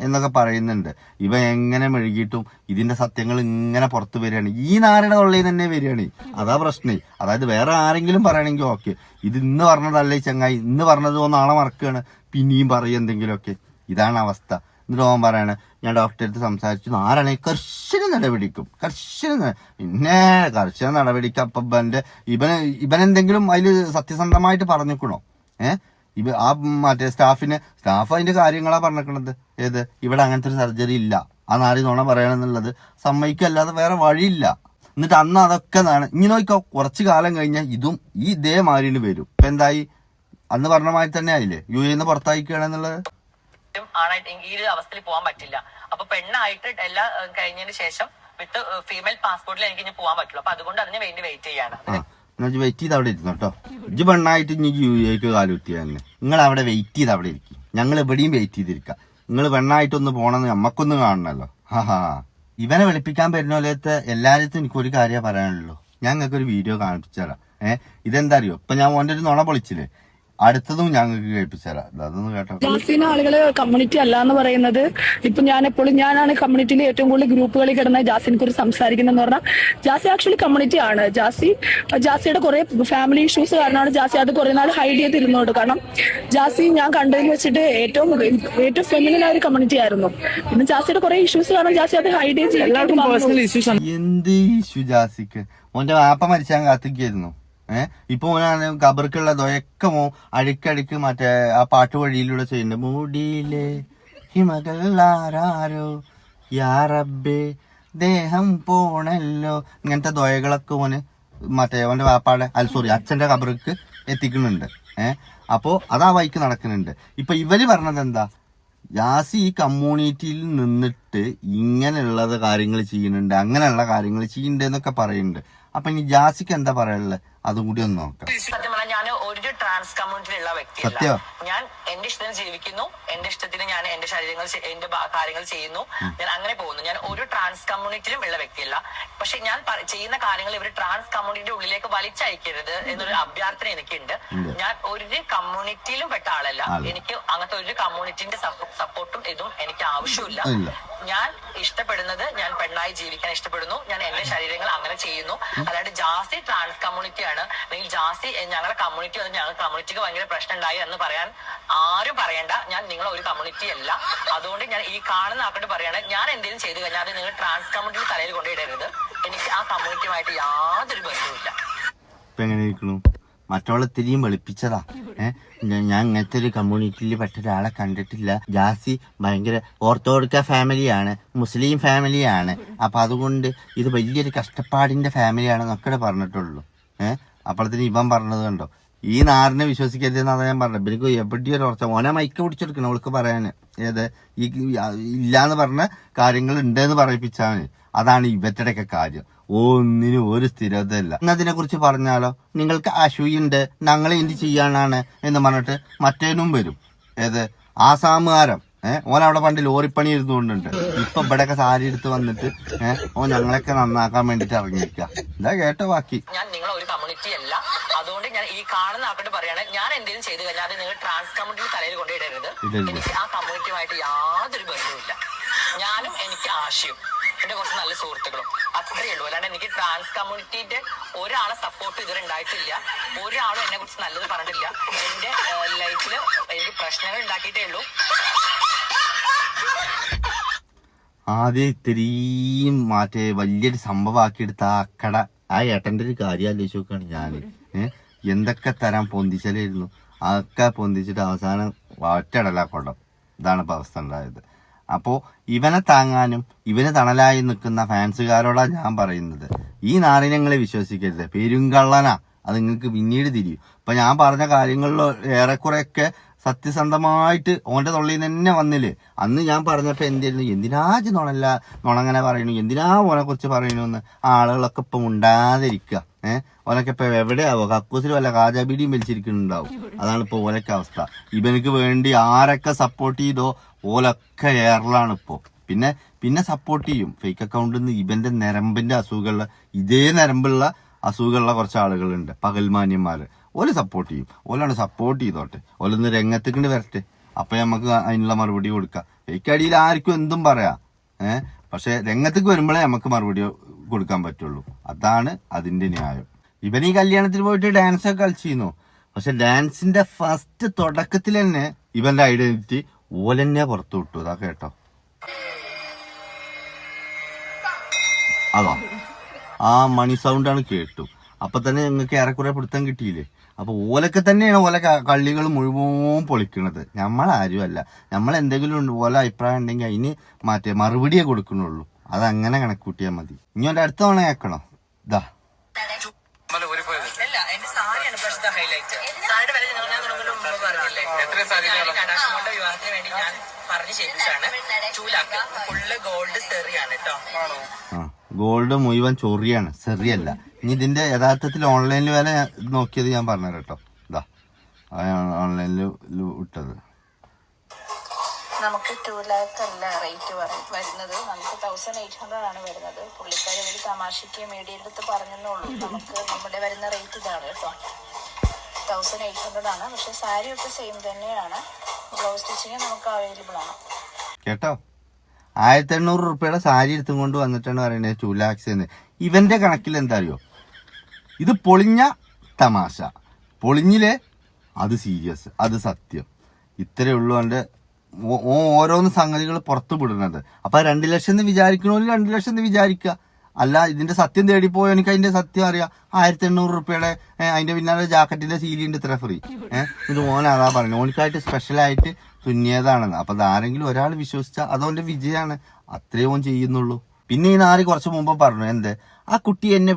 എന്നൊക്കെ പറയുന്നുണ്ട്. ഇവ എങ്ങനെ മെഴുകിയിട്ടും ഇതിന്റെ സത്യങ്ങൾ ഇങ്ങനെ പുറത്തു വരികയാണ്. ഈ നാരുടെ തൊള്ളയിൽ തന്നെ വരികയാണ്. അതാ പ്രശ്നം. അതായത് വേറെ ആരെങ്കിലും പറയണമെങ്കിൽ ഓക്കെ, ഇത് ഇന്ന് പറഞ്ഞതല്ലേ ചങ്ങായി, ഇന്ന് പറഞ്ഞത് നാളെ മറക്കുകയാണ്, പിന്നെയും പറയും എന്തെങ്കിലുമൊക്കെ. ഇതാണ് അവസ്ഥ. എന്നിട്ട് ഓൻ പറയാണ് ഞാൻ ഡോക്ടറെ അടുത്ത് സംസാരിച്ചു, ആരാണെങ്കിൽ കർശന നടപടിക്കും, പിന്നെ കർശന നടപടിക്കും. അപ്പം ഇവനെന്തെങ്കിലും അതിൽ സത്യസന്ധമായിട്ട് പറഞ്ഞിക്കണോ? ആ മറ്റേ സ്റ്റാഫ് അതിന്റെ കാര്യങ്ങളാ പറഞ്ഞിരിക്കണത്. ഇവിടെ അങ്ങനത്തെ ഒരു സർജറി ഇല്ല, ആ നാടി നോണ പറയണമെന്നുള്ളത് സമ്മതിക്കല്ലാതെ വേറെ വഴിയില്ല. എന്നിട്ട് അന്ന് അതൊക്കെ ഇനി നോക്കിക്കോ, കുറച്ചു കാലം കഴിഞ്ഞാൽ ഇതും ഈ ഇതേമാതിരി വരും. ഇപ്പൊ എന്തായി? അന്ന് പറഞ്ഞ മാതിരി തന്നെ ആയില്ലേ, UAE പുറത്തായിക്കുകയാണെന്നുള്ളത്. ആണായിട്ട് ഈ ഒരു അവസ്ഥയിൽ പോകാൻ പറ്റില്ല. അപ്പൊ പെണ്ണായിട്ട് എല്ലാം കഴിഞ്ഞതിന് ശേഷം വിത്ത് ഫീമെയിൽ പാസ്പോർട്ടിൽ എനിക്ക് ഇനി പോകാൻ പറ്റുള്ളൂ. അപ്പൊ അതുകൊണ്ട് അതിന് വേണ്ടി വെയിറ്റ് ചെയ്യാണ്. വെയിറ്റ് ചെയ്ത് അവിടെ ഇരുന്നു കേട്ടോ. ഇജ്ജ് പെണ്ണായിട്ട് ഇനി UAE കാലുകുത്തി തന്നെ നിങ്ങൾ അവിടെ വെയിറ്റ് ചെയ്ത് അവിടെ ഇരിക്കും. ഞങ്ങൾ എവിടെയും വെയിറ്റ് ചെയ്തിരിക്കാം. നിങ്ങൾ പെണ്ണായിട്ടൊന്ന് പോണെന്ന് നമ്മക്കൊന്ന് കാണണല്ലോ. ഇവനെ വിളിപ്പിക്കാൻ പറ്റുന്നോലത്തെ എല്ലാരത്തും എനിക്കൊരു കാര്യം പറയാനുള്ളൂ. ഞങ്ങൾക്കൊരു വീഡിയോ കാണിപ്പിച്ചു തരാം. ഇതെന്താ അറിയോ, ഇപ്പൊ ഞാൻ ഓൻ്റെ ഒരു നുണ പൊളിച്ചില്ലേ, അടുത്തതും ഞങ്ങൾക്ക് കേൾപ്പിച്ചുതരാം. അതൊന്ന് കേട്ടോ. ജാസിന് ആളുകള് കമ്മ്യൂണിറ്റി അല്ല എന്ന് പറയുന്നത്, ഇപ്പൊ ഞാനാണ് കമ്മ്യൂണിറ്റിയിൽ ഏറ്റവും കൂടുതൽ ഗ്രൂപ്പുകളിൽ കിടന്ന ജാസിനെ കുറിച്ച് സംസാരിക്കുന്നതെന്ന് പറഞ്ഞാൽ, ജാസി ആക്ച്വലി കമ്മ്യൂണിറ്റി ആണ്. ജാസിയുടെ കുറെ ഫാമിലി ഇഷ്യൂസ് കാരണമാണ് ജാസി അത് കുറെ നാൾ ഹൈഡ് ചെയ്തിരുന്നോണ്ട്. കാരണം ജാസി ഞാൻ കണ്ടതിൽ വെച്ചിട്ട് ഏറ്റവും ഫെമിനിൻ ആയ ഒരു കമ്മ്യൂണിറ്റി ആയിരുന്നു. പിന്നെ ജാസിയുടെ കുറെ ഇഷ്യൂസ് കാരണം ജാസി അത് ഹൈഡ് ചെയ്ത്. എന്ത് ഇഷ്യൂ ജാസിക്ക്? ഓന്റെ വാപ്പ മരിച്ചാൻ കാത്തിക്കായിരുന്നു. ഇപ്പൊ ഓനാണ് ഖബർക്കുള്ള ദൊയൊക്കെ അഴിക്കടിക്ക് മറ്റേ ആ പാട്ട് വഴിയിലൂടെ ചെയ്യുന്നുണ്ട്. മൂടിയിലെ ഹിമകളാരോ യാ റബ്ബേ ദേഹം പോണല്ലോ, ഇങ്ങനത്തെ ദൊയകളൊക്കെ ഓന് മറ്റേ ഓന്റെ വാപ്പാടെ അച്ഛന്റെ ഖബർക്ക് എത്തിക്കുന്നുണ്ട്. അപ്പോ അതാ വഴിക്ക് നടക്കുന്നുണ്ട്. ഇപ്പൊ ഇവര് പറഞ്ഞത് എന്താ, ജാസി ഈ കമ്മ്യൂണിറ്റിയിൽ നിന്നിട്ട് ഇങ്ങനെയുള്ളത് കാര്യങ്ങൾ ചെയ്യുന്നുണ്ട്, അങ്ങനെയുള്ള കാര്യങ്ങൾ ചെയ്യുന്നുണ്ട് എന്നൊക്കെ പറയുന്നുണ്ട്. അപ്പൊ ഇനി ജാസിക്ക് എന്താ പറയാനുള്ളത് അതും കൂടി ഒന്ന് നോക്കാം. സത്യം പറഞ്ഞാൽ ഞാൻ ഒരു ട്രാൻസ് കമ്മ്യൂണിറ്റിയിലുള്ള വ്യക്തിയല്ല. ഞാൻ എന്റെ ഇഷ്ടത്തിന് ജീവിക്കുന്നു, എന്റെ ഇഷ്ടത്തിന് ഞാൻ എന്റെ എന്റെ കാര്യങ്ങൾ ചെയ്യുന്നു, ഞാൻ അങ്ങനെ പോകുന്നു. ഞാൻ ഒരു ട്രാൻസ് കമ്മ്യൂണിറ്റിയിലും ഉള്ള വ്യക്തിയല്ല. പക്ഷെ ഞാൻ ചെയ്യുന്ന കാര്യങ്ങൾ ഇവർ ട്രാൻസ് കമ്മ്യൂണിറ്റിയുടെ ഉള്ളിലേക്ക് വലിച്ചയക്കരുത് എന്നൊരു അഭ്യർത്ഥന എനിക്കുണ്ട്. ഞാൻ ഒരു കമ്മ്യൂണിറ്റിയിലും പെട്ട ആളല്ല. എനിക്ക് അങ്ങനത്തെ ഒരു കമ്മ്യൂണിറ്റിന്റെ സപ്പോർട്ടും ഇതും എനിക്ക് ആവശ്യമില്ല. ഞാൻ ഇഷ്ടപ്പെടുന്നത്, ഞാൻ പെണ്ണായി ജീവിക്കാൻ ഇഷ്ടപ്പെടുന്നു, ഞാൻ എന്റെ ശരീരങ്ങൾ അങ്ങനെ ചെയ്യുന്നു. അല്ലാണ്ട് ജാസി ട്രാൻസ് കമ്മ്യൂണിറ്റി ആണ്, അല്ലെങ്കിൽ ജാസി ഞങ്ങളുടെ കമ്മ്യൂണിറ്റി വന്ന് ഞങ്ങളുടെ കമ്മ്യൂണിറ്റിക്ക് ഭയങ്കര പ്രശ്നം ഉണ്ടായി എന്ന് പറയാൻ ആരും പറയണ്ട. ഞാൻ നിങ്ങളെ ഒരു കമ്മ്യൂണിറ്റി അല്ല. അതുകൊണ്ട് ഞാൻ ഈ കാണുന്ന ആൾക്കാരോട് പറയാണ്, ഞാൻ എന്തെങ്കിലും ചെയ്തു കഴിഞ്ഞാൽ അത് നിങ്ങൾ ട്രാൻസ് കമ്മ്യൂണിറ്റി തലയിൽ കൊണ്ടുപോയിടരുത്. എനിക്ക് ആ കമ്മ്യൂണിറ്റിയുമായിട്ട് യാതൊരു ബന്ധവുമില്ല. ഇപ്പൊ എങ്ങനെ ഇരിക്കണു? മറ്റുള്ള തിരിയും വെളുപ്പിച്ചതാ. ഞാൻ ഇങ്ങനത്തെ ഒരു കമ്മ്യൂണിറ്റിയിൽ പെട്ട ഒരാളെ കണ്ടിട്ടില്ല. ജാസി ഭയങ്കര ഓർത്തോഡോക്സ് ഫാമിലിയാണ്, മുസ്ലിം ഫാമിലിയാണ്, അപ്പൊ അതുകൊണ്ട് ഇത് വലിയൊരു കഷ്ടപ്പാടിന്റെ ഫാമിലിയാണെന്നൊക്കെ പറഞ്ഞിട്ടുള്ളൂ. അപ്പോഴത്തേന് ഇവൻ പറഞ്ഞത് കണ്ടോ, ഈ നാടിനെ വിശ്വസിക്കരുതെന്നാണ് ഞാൻ പറഞ്ഞത്. എനിക്ക് എവിടെയൊരു ഉറച്ച ഓനെ മൈക്ക് പിടിച്ചെടുക്കണം അവൾക്ക് പറയാന്. ഈ ഇല്ലാന്ന് പറഞ്ഞ കാര്യങ്ങൾ ഉണ്ടെന്ന് പറയിപ്പിച്ചാണ്. അതാണ് ഇവറ്റയുടെയൊക്കെ കാര്യം. ഒന്നിനും ഒരു സ്ഥിരതയില്ല. എന്നതിനെ കുറിച്ച് പറഞ്ഞാലോ, നിങ്ങൾക്ക് അസൂയുണ്ട്, ഞങ്ങൾ എന്ത് ചെയ്യാനാണ് എന്ന് പറഞ്ഞിട്ട് മറ്റേനും വരും. ആസാമുകാരം ഓനവിടെ പണ്ട് ലോറിപ്പണി ഇരുന്നുകൊണ്ടുണ്ട്. ഇപ്പൊ ഇവിടെയൊക്കെ സാരി എടുത്ത് വന്നിട്ട് ഓ ഞങ്ങളൊക്കെ നന്നാക്കാൻ വേണ്ടിട്ട് ഇറങ്ങിയിരിക്കുക. ഇതാ കേട്ടോ ബാക്കി. ഞാൻ നിങ്ങളെ ഒരു കമ്മ്യൂണിറ്റി അല്ല. അതുകൊണ്ട് ഞാൻ ഈ കാണുന്ന ആൾക്കാരോട് പറയാണ്, ഞാൻ എന്തെങ്കിലും ചെയ്തു കഴിഞ്ഞാൽ അത് നിങ്ങൾ ട്രാൻസ് കമ്മ്യൂണിറ്റി തലയിൽ കൊണ്ടുപോയിടരുത്. എനിക്ക് ആ കമ്മ്യൂണിറ്റിയുമായിട്ട് യാതൊരു ബന്ധവുമില്ല. ഞാനും എനിക്ക് ആശയും എന്റെ കുറച്ച് നല്ല സുഹൃത്തുക്കളും അത്രയേ ഉള്ളൂ. അല്ലാണ്ട് എനിക്ക് ട്രാൻസ് കമ്മ്യൂണിറ്റിന്റെ ഒരാളെ സപ്പോർട്ട് ഇതുവരെ ഉണ്ടായിട്ടില്ല. ഒരാളും എന്നെ കുറിച്ച് നല്ലത് പറഞ്ഞിട്ടില്ല. എന്റെ ലൈഫില് എനിക്ക് പ്രശ്നങ്ങൾ ഉണ്ടാക്കിയിട്ടേ ഉള്ളൂ. ആദ്യം ഇത്രയും മറ്റേ വലിയൊരു സംഭവമാക്കിയെടുത്ത ആ ഏട്ടന്റെ ഒരു കാര്യം ആലോചിച്ച് നോക്കാണ് ഞാന്. എന്തൊക്കെ തരാൻ പൊന്തിച്ചലായിരുന്നു, അതൊക്കെ പൊന്തിച്ചിട്ട് അവസാനം ഒറ്റടലാ കൊണ്ടം. ഇതാണ് ഇപ്പൊ അവസ്ഥ ഉണ്ടായത്. അപ്പോ ഇവനെ താങ്ങാനും ഇവന് തണലായി നിൽക്കുന്ന ഫാൻസുകാരോടാണ് ഞാൻ പറയുന്നത്, ഈ നാറിനങ്ങളെ വിശ്വസിക്കരുത്, പെരുങ്കള്ളനാ, അത് നിങ്ങൾക്ക് പിന്നീട് തിരിയും. ഇപ്പൊ ഞാൻ പറഞ്ഞ കാര്യങ്ങളിൽ ഏറെക്കുറെയൊക്കെ സത്യസന്ധമായിട്ട് ഓന്റെ തൊള്ളിയിൽ തന്നെ വന്നില്ലേ. അന്ന് ഞാൻ പറഞ്ഞപ്പോ എന്തായിരുന്നു, എന്തിനാ നുണങ്ങനെ പറയണു, എന്തിനാ ഓനെ കുറിച്ച് പറയണു എന്ന് ആളുകളൊക്കെ ഇപ്പൊ ഉണ്ടാതിരിക്കുക. ഓനൊക്കെ ഇപ്പൊ എവിടെയാവോ, കക്കൂസിൽ വല്ല കാജാബീഡിയും വലിച്ചിരിക്കുന്നുണ്ടാവും. അതാണ് ഇപ്പൊ ഓലൊക്കെ അവസ്ഥ. ഇവനക്ക് വേണ്ടി ആരൊക്കെ സപ്പോർട്ട് ചെയ്തോ ഓലൊക്കെ എയറിലാണ് ഇപ്പോ. പിന്നെ സപ്പോർട്ട് ചെയ്യും ഫേക്ക് അക്കൗണ്ടിൽ നിന്ന് ഇവന്റെ നരമ്പിന്റെ അസുഖമുള്ള, ഇതേ നരമ്പുള്ള അസുഖമുള്ള കുറച്ച് ആളുകളുണ്ട്, പകൽമാന്യന്മാര്. ഓല് സപ്പോർട്ട് ചെയ്യും. ഓലാണ് സപ്പോർട്ട് ചെയ്തോട്ടെ, ഓലൊന്ന് രംഗത്തേക്ക് വരട്ടെ, അപ്പൊ നമുക്ക് അതിനുള്ള മറുപടി കൊടുക്കാം. ഫേക്ക് അടിയിൽ ആർക്കും എന്തും പറയാം, പക്ഷെ രംഗത്തേക്ക് വരുമ്പോഴേ നമുക്ക് മറുപടി കൊടുക്കാൻ പറ്റുള്ളൂ. അതാണ് അതിന്റെ ന്യായം. ഇവൻ ഈ കല്യാണത്തിന് പോയിട്ട് ഡാൻസ് ഒക്കെ കളിച്ചിരുന്നു, പക്ഷെ ഡാൻസിന്റെ ഫസ്റ്റ് തുടക്കത്തിൽ തന്നെ ഇവന്റെ ഐഡന്റിറ്റി ഓലെന്നെ പുറത്തു വിട്ടു. അതാ കേട്ടോ, അതോ ആ മണി സൗണ്ടാണ് കേട്ടു. അപ്പൊ തന്നെ ഞങ്ങൾക്ക് ഏറെക്കുറെ പിടുത്തം കിട്ടിയില്ലേ. അപ്പൊ ഓലൊക്കെ തന്നെയാണ് ഓല കള്ളികൾ മുഴുവൻ പൊളിക്കണത്. നമ്മളാരും അല്ല. നമ്മളെന്തെങ്കിലും ഓല അഭിപ്രായം ഉണ്ടെങ്കിൽ അതിന് മറുപടിയേ കൊടുക്കണുള്ളൂ. അതങ്ങനെ കണക്കൂട്ടിയാൽ മതി. ഇനി അവന്റെ അടുത്ത തവണ കേൾക്കണം. ഇതാ ഗോൾഡ് മുഴുവൻ ചൊറിയാണ്, സെറിയല്ല. ഇനി ഇതിന്റെ യഥാർത്ഥത്തിൽ ഓൺലൈനിൽ വില നോക്കിയത് ഞാൻ പറഞ്ഞു കേട്ടോ. ഇതാ ഓൺലൈനിൽ ഇട്ടത്. നമുക്ക് 2 lakh അല്ല റേറ്റ് വരുന്നത്, നമുക്ക് 1800 ആണ് വരുന്നത്. പുള്ളിക്കാരി ഒരു തമാശയ്ക്ക് മീഡിയയുടെ അടുത്ത് പറഞ്ഞെന്നുള്ളൂ. നമുക്ക് നമ്മുടെ വരുന്ന റേറ്റ് ഇതാണ് കേട്ടോ, 1800 ആണ്. പക്ഷെ സാരി ഒക്കെ സെയിം തന്നെയാണ്. ബ്ലൗസ് സ്റ്റിച്ചിങ് നമുക്ക് അവൈലബിൾ ആണ് കേട്ടോ. 1800 രൂപയുടെ സാരി എടുത്തും കൊണ്ട് വന്നിട്ടാണ് പറയുന്നത് 2 lakhs എന്ന്. ഇവന്റെ കണക്കിൽ എന്താ അറിയോ, ഇത് പൊളിഞ്ഞ തമാശ, പൊളിഞ്ഞില്ലേ അത് സീരിയസ്, അത് സത്യം. ഇത്രയേ ഉള്ളൂ അവന്റെ ഓരോന്ന് സംഗതികൾ പുറത്തു വിടുന്നത്. അപ്പൊ 2 ലക്ഷം എന്ന് വിചാരിക്കണോല് 2 ലക്ഷം എന്ന് വിചാരിക്കുക. അല്ല, ഇതിന്റെ സത്യം തേടിപ്പോയോ എനിക്ക് അതിന്റെ സത്യം അറിയാം. 1800 രൂപയുടെ അതിന്റെ പിന്നാലെ ജാക്കറ്റിന്റെ സീലിന്റെ ഇത്ര ഫ്രീ. ഇത് ഓനാ പറഞ്ഞു, ഓനിക്കായിട്ട് സ്പെഷ്യലായിട്ട് തുന്നിയതാണെന്ന്. അപ്പൊ അതാരെങ്കിലും ഒരാൾ വിശ്വസിച്ചാൽ അതോന്റെ വിജയമാണ്. അത്രേ ഓൻ ചെയ്യുന്നുള്ളൂ. പിന്നെ ഈ നാരി കുറച്ച് മുമ്പ് പറഞ്ഞു, എന്ത് ആ കുട്ടി എന്നെ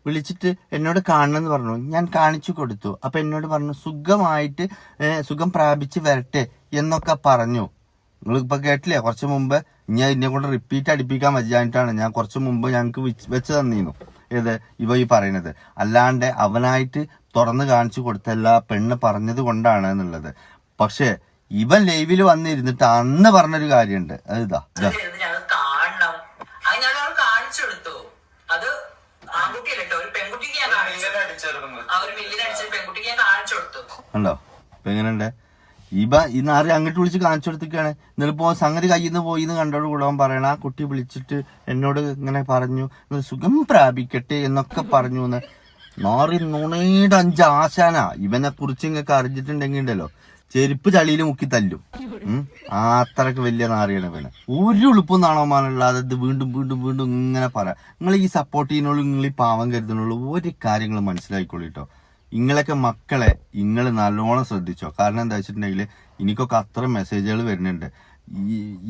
വിളിച്ചിട്ട് എന്നോട് കാണണമെന്ന് പറഞ്ഞു. ഞാൻ കാണിച്ചു കൊടുത്തു. അപ്പൊ എന്നോട് പറഞ്ഞു സുഖമായിട്ട് സുഖം പ്രാപിച്ച് വരട്ടെ എന്നൊക്കെ പറഞ്ഞു. നിങ്ങളിപ്പോ കേട്ടില്ലേ കുറച്ച് മുമ്പ്. ഞാൻ ഇതിനെ കൊണ്ട് റിപ്പീറ്റ് അടിപ്പിക്കാൻ വയ്യായിട്ടാണ് ഞാൻ കുറച്ച് മുമ്പ് ഞങ്ങൾക്ക് വെച്ച് തന്നിരുന്നു. ഏത് ഈ പറയുന്നത്. അല്ലാണ്ട് അവനായിട്ട് തുറന്ന് കാണിച്ചു കൊടുത്തല്ല, പെണ്ണ് പറഞ്ഞത് കൊണ്ടാണ് എന്നുള്ളത്. പക്ഷെ ഇവൻ ലൈവിൽ വന്നിരുന്നിട്ട് അന്ന് പറഞ്ഞൊരു കാര്യമുണ്ട്. അതിതാ ഉണ്ടോ ഇപ്പൊ എങ്ങനെയുണ്ട്. ഈ നാറി അങ്ങോട്ട് വിളിച്ച് കാണിച്ചു കൊടുത്തിക്കാണ്. എന്നിട്ടിപ്പോ സംഗതി കയ്യിൽ നിന്ന് പോയി എന്ന് കണ്ടോട് കൂടാൻ പറയണ, ആ കുട്ടി വിളിച്ചിട്ട് എന്നോട് ഇങ്ങനെ പറഞ്ഞു സുഖം പ്രാപിക്കട്ടെ എന്നൊക്കെ പറഞ്ഞു എന്ന്. നാറി നുണയുടെ 5 ആശാനാ. ഇവനെ കുറിച്ച് ഇങ്ങൊക്കെ അറിഞ്ഞിട്ടുണ്ടെങ്കിൽ ഉണ്ടല്ലോ ചെരുപ്പ് ചളിയിൽ മുക്കി തല്ലും. അത്രക്ക് വലിയ നാറിയാണ് ഇവന്. ഒരു ഉളുപ്പും നാണോമാനുള്ളത് ഇത് വീണ്ടും വീണ്ടും വീണ്ടും ഇങ്ങനെ പറയാം. നിങ്ങൾ ഈ സപ്പോർട്ട് ചെയ്യുന്നുള്ളൂ, നിങ്ങൾ ഈ പാവം കരുതുന്നുള്ളൂ. ഒരു കാര്യങ്ങൾ മനസ്സിലായിക്കോളൂ കേട്ടോ. ഇങ്ങളൊക്കെ മക്കളെ നിങ്ങൾ നല്ലോണം ശ്രദ്ധിച്ചോ. കാരണം എന്താ വെച്ചിട്ടുണ്ടെങ്കിൽ എനിക്കൊക്കെ അത്ര മെസ്സേജുകൾ വരുന്നുണ്ട്.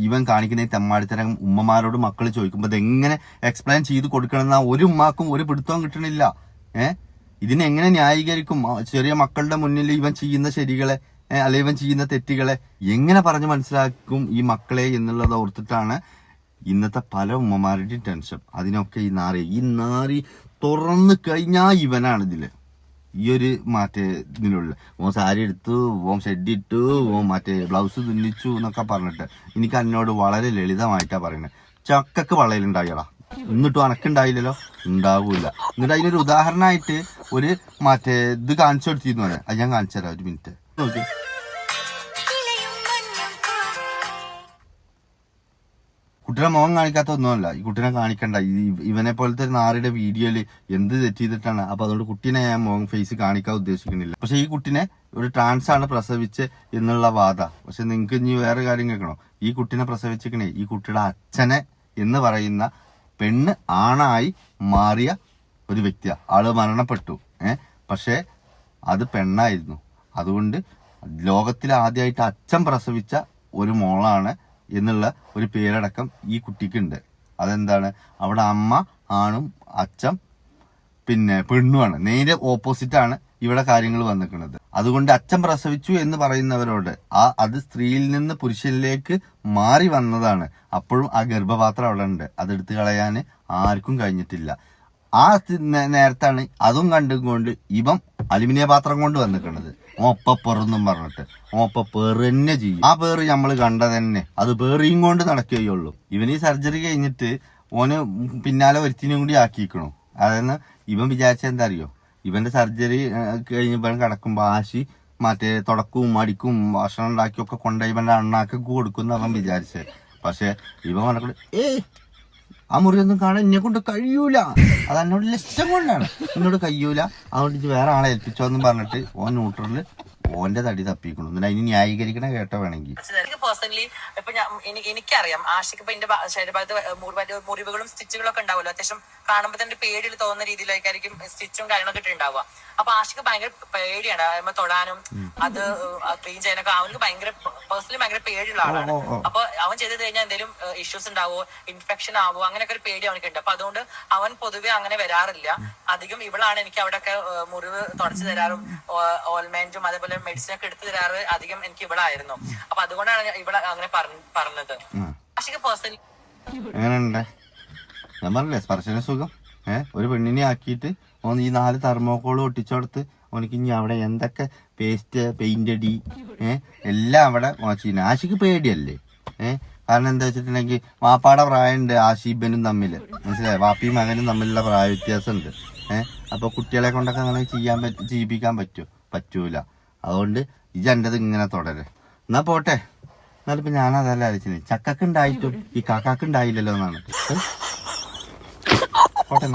ഇവൻ കാണിക്കുന്ന ഈ തെമ്മാടിത്തരം ഉമ്മമാരോട് മക്കൾ ചോദിക്കുമ്പോൾ അതെങ്ങനെ എക്സ്പ്ലെയിൻ ചെയ്ത് കൊടുക്കണമെന്ന ഒരു ഉമ്മാക്കും ഒരു പിടുത്തവും കിട്ടണില്ല. ഇതിനെങ്ങനെ ന്യായീകരിക്കും? ചെറിയ മക്കളുടെ മുന്നിൽ ഇവൻ ചെയ്യുന്ന ശരികളെ അല്ലെ ഇവൻ ചെയ്യുന്ന തെറ്റുകളെ എങ്ങനെ പറഞ്ഞ് മനസ്സിലാക്കും ഈ മക്കളെ എന്നുള്ളത് ഓർത്തിട്ടാണ് ഇന്നത്തെ പല ഉമ്മമാരുടെയും ടെൻഷൻ. അതിനൊക്കെ ഈ നാറി തുറന്നു കഴിഞ്ഞാൽ ഇവനാണ് ഇതില്. ഈ ഒരു ഇതിനുള്ള ഓൻ സാരി എടുത്തു, ഓൻ ഷെഡിട്ടു, ഓൻ ബ്ലൗസ് തുന്നിച്ചു എന്നൊക്കെ പറഞ്ഞിട്ട് എനിക്ക് എന്നോട് വളരെ ലളിതമായിട്ടാ പറയുന്നത്. ചക്കക്ക് വളയിലുണ്ടായടാ, എന്നിട്ടും അനക്കുണ്ടായില്ലല്ലോ, ഉണ്ടാവൂല. എന്നിട്ട് അതിനൊരു ഉദാഹരണമായിട്ട് ഒരു ഇത് കാണിച്ചു കൊടുത്തിരുന്നു. അത് ഞാൻ കാണിച്ചു തരാം, ഒരു മിനിറ്റ് നോക്കി. കുട്ടിനെ മുഖം കാണിക്കാത്ത ഒന്നുമല്ല, ഈ കുട്ടിനെ കാണിക്കണ്ട. ഇവനെ പോലത്തെ ഒരു നാറിയുടെ വീഡിയോയില് എന്ത് തെറ്റ് ചെയ്തിട്ടാണ്. അപ്പൊ അതുകൊണ്ട് കുട്ടീനെ ഞാൻ മുഖം ഫേസ് കാണിക്കാൻ ഉദ്ദേശിക്കുന്നില്ല. പക്ഷെ ഈ കുട്ടിനെ ഒരു ട്രാൻസ് ആണ് പ്രസവിച്ച് എന്നുള്ള വാദ. പക്ഷെ നിങ്ങൾക്ക് ഇനി വേറെ കാര്യം കേൾക്കണോ? ഈ കുട്ടിനെ പ്രസവിച്ചിക്കണേ ഈ കുട്ടിയുടെ അച്ഛനെ എന്ന് പറയുന്ന പെണ്ണ് ആണായി മാറിയ ഒരു വ്യക്തിയാ. ആള് മരണപ്പെട്ടു. പക്ഷെ അത് പെണ്ണായിരുന്നു. അതുകൊണ്ട് ലോകത്തിൽ ആദ്യമായിട്ട് അച്ഛൻ പ്രസവിച്ച ഒരു മോളാണ് എന്നുള്ള ഒരു പേരടക്കം ഈ കുട്ടിക്കുണ്ട്. അതെന്താണ്, അവിടെ അമ്മ ആണും അച്ഛൻ പിന്നെ പെണ്ണുമാണ്. നേരെ ഓപ്പോസിറ്റാണ് ഇവിടെ കാര്യങ്ങൾ വന്നിക്കുന്നത്. അതുകൊണ്ട് അച്ഛൻ പ്രസവിച്ചു എന്ന് പറയുന്നവരോട് അത് സ്ത്രീയിൽ നിന്ന് പുരുഷനിലേക്ക് മാറി വന്നതാണ്. അപ്പോഴും ആ ഗർഭപാത്രം അവിടെ ഉണ്ട്, അതെടുത്ത് കളയാൻ ആർക്കും കഴിഞ്ഞിട്ടില്ല. ആ നേരത്താണ് അതും കണ്ടുകൊണ്ട് ഇവൻ അലുമിനിയ പാത്രം കൊണ്ട് വന്നിക്കുന്നത്. ഓപ്പ പെറെന്നും പറഞ്ഞിട്ട് ഓപ്പ പേറ് തന്നെ ചെയ്യും. ആ പേറ് നമ്മൾ കണ്ട തന്നെ അത് പേറിയും കൊണ്ട് നടക്കുകയുള്ളൂ. ഇവന് ഈ സർജറി കഴിഞ്ഞിട്ട് ഓന് പിന്നാലെ ഒരുത്തിനും കൂടി ആക്കിയിരിക്കണു. അതെന്ന് ഇവൻ വിചാരിച്ച എന്താ അറിയോ, ഇവന്റെ സർജറി കഴിഞ്ഞപ്പോൾ കിടക്കുമ്പോ ആശി മറ്റേ തുടക്കവും അടിക്കും ഭക്ഷണം ഉണ്ടാക്കിയൊക്കെ കൊണ്ടുപോയി ഇവന്റെ അണ്ണാക്കൊക്കെ കൊടുക്കുന്ന അവൻ വിചാരിച്ചത്. പക്ഷെ ഇവൻ പറഞ്ഞ ആ മുറിയൊന്നും കാണാൻ എന്നെ കൊണ്ട് കഴിയൂല, അത് എന്നോടുള്ള ഇഷ്ടം കൊണ്ടാണ്, എന്നോട് കഴിയൂല, അതുകൊണ്ട് വേറെ ആളെ ഏൽപ്പിച്ചോന്നും പറഞ്ഞിട്ട് ഓൻ ന്യൂട്രലില് ഓന്റെ തടി തപ്പിക്കണം. എന്നിട്ട് അതിന് ന്യായീകരിക്കണ കേട്ടോ വേണമെങ്കിൽ. പേഴ്സണലി ഇപ്പൊ എനിക്കറിയാം ആഷിക്ക് ഇപ്പൊ എന്റെ ശരീരഭാഗത്ത് മുറിവുകളും സ്റ്റിച്ചുകളും ഒക്കെ ഉണ്ടാവുമല്ലോ. അത്യാവശ്യം കാണുമ്പോൾ തന്നെ പേടിയിൽ തോന്നുന്ന രീതിയിലേക്കായിരിക്കും സ്റ്റിച്ചും കാര്യങ്ങളൊക്കെ ഇട്ടുണ്ടാവുക. അപ്പൊ ആഷിക്ക് ഭയങ്കര പേടിയാണ് തൊടാനും അത് ക്ലീൻ ചെയ്യാനൊക്കെ. അവനക്ക് ഭയങ്കര പേഴ്സണലി ഭയങ്കര പേടിയുള്ള ആളാണ്. അപ്പൊ അവൻ ചെയ്ത് കഴിഞ്ഞാൽ എന്തെങ്കിലും ഇഷ്യൂസ് ഉണ്ടാവോ, ഇൻഫെക്ഷൻ ആവോ, അങ്ങനെയൊക്കെ ഒരു പേടി അവനക്കുണ്ട്. അപ്പൊ അതുകൊണ്ട് അവൻ പൊതുവെ അങ്ങനെ വരാറില്ല. അധികം ഇവളാണ് എനിക്ക് അവിടെയൊക്കെ മുറിവ് തുടച്ചു തരാറും ഓയിൽമെന്റും അതേപോലെ മെഡിസിൻ ഒക്കെ എടുത്തു തരാറ് അധികം എനിക്ക് ഇവളായിരുന്നു. അപ്പൊ അതുകൊണ്ടാണ് ഇവിടെ അങ്ങനെ പറഞ്ഞത്. ആഷിക്ക് പേഴ്സണലി എങ്ങനെയുണ്ട് ഞാൻ പറഞ്ഞില്ലേ, സ്പർശന സുഖം. ഒരു പെണ്ണിനെ ആക്കിയിട്ട് ഓന് ഈ 4 തെർമോക്കോള് ഒട്ടിച്ചോടത്ത് ഓനിക്ക് ഇനി അവിടെ എന്തൊക്കെ പേസ്റ്റ് പെയിന്റ് അടി എല്ലാം അവിടെ ചെയ്യുന്നത്. ആഷിക്ക് പേടിയല്ലേ. കാരണം എന്താ വെച്ചിട്ടുണ്ടെങ്കിൽ വാപ്പാടെ പ്രായമുണ്ട് ആഷിബനും തമ്മിൽ, മനസ്സിലായി, വാപ്പിയും മകനും തമ്മിലുള്ള പ്രായ വ്യത്യാസമുണ്ട്. അപ്പൊ കുട്ടികളെ കൊണ്ടൊക്കെ അങ്ങനെ ചെയ്യിപ്പിക്കാൻ പറ്റൂല. അതുകൊണ്ട് ഇജൻ്റെത് ഇങ്ങനെ തുടരെ. എന്നാ പോട്ടെ. എന്നാലിപ്പോ ഞാനതല്ല അയച്ചത്, ചക്കക്കുണ്ടായിട്ടും ഈ കാക്കാക്കുണ്ടായില്ലല്ലോ എന്നാണ്. പോട്ടെ.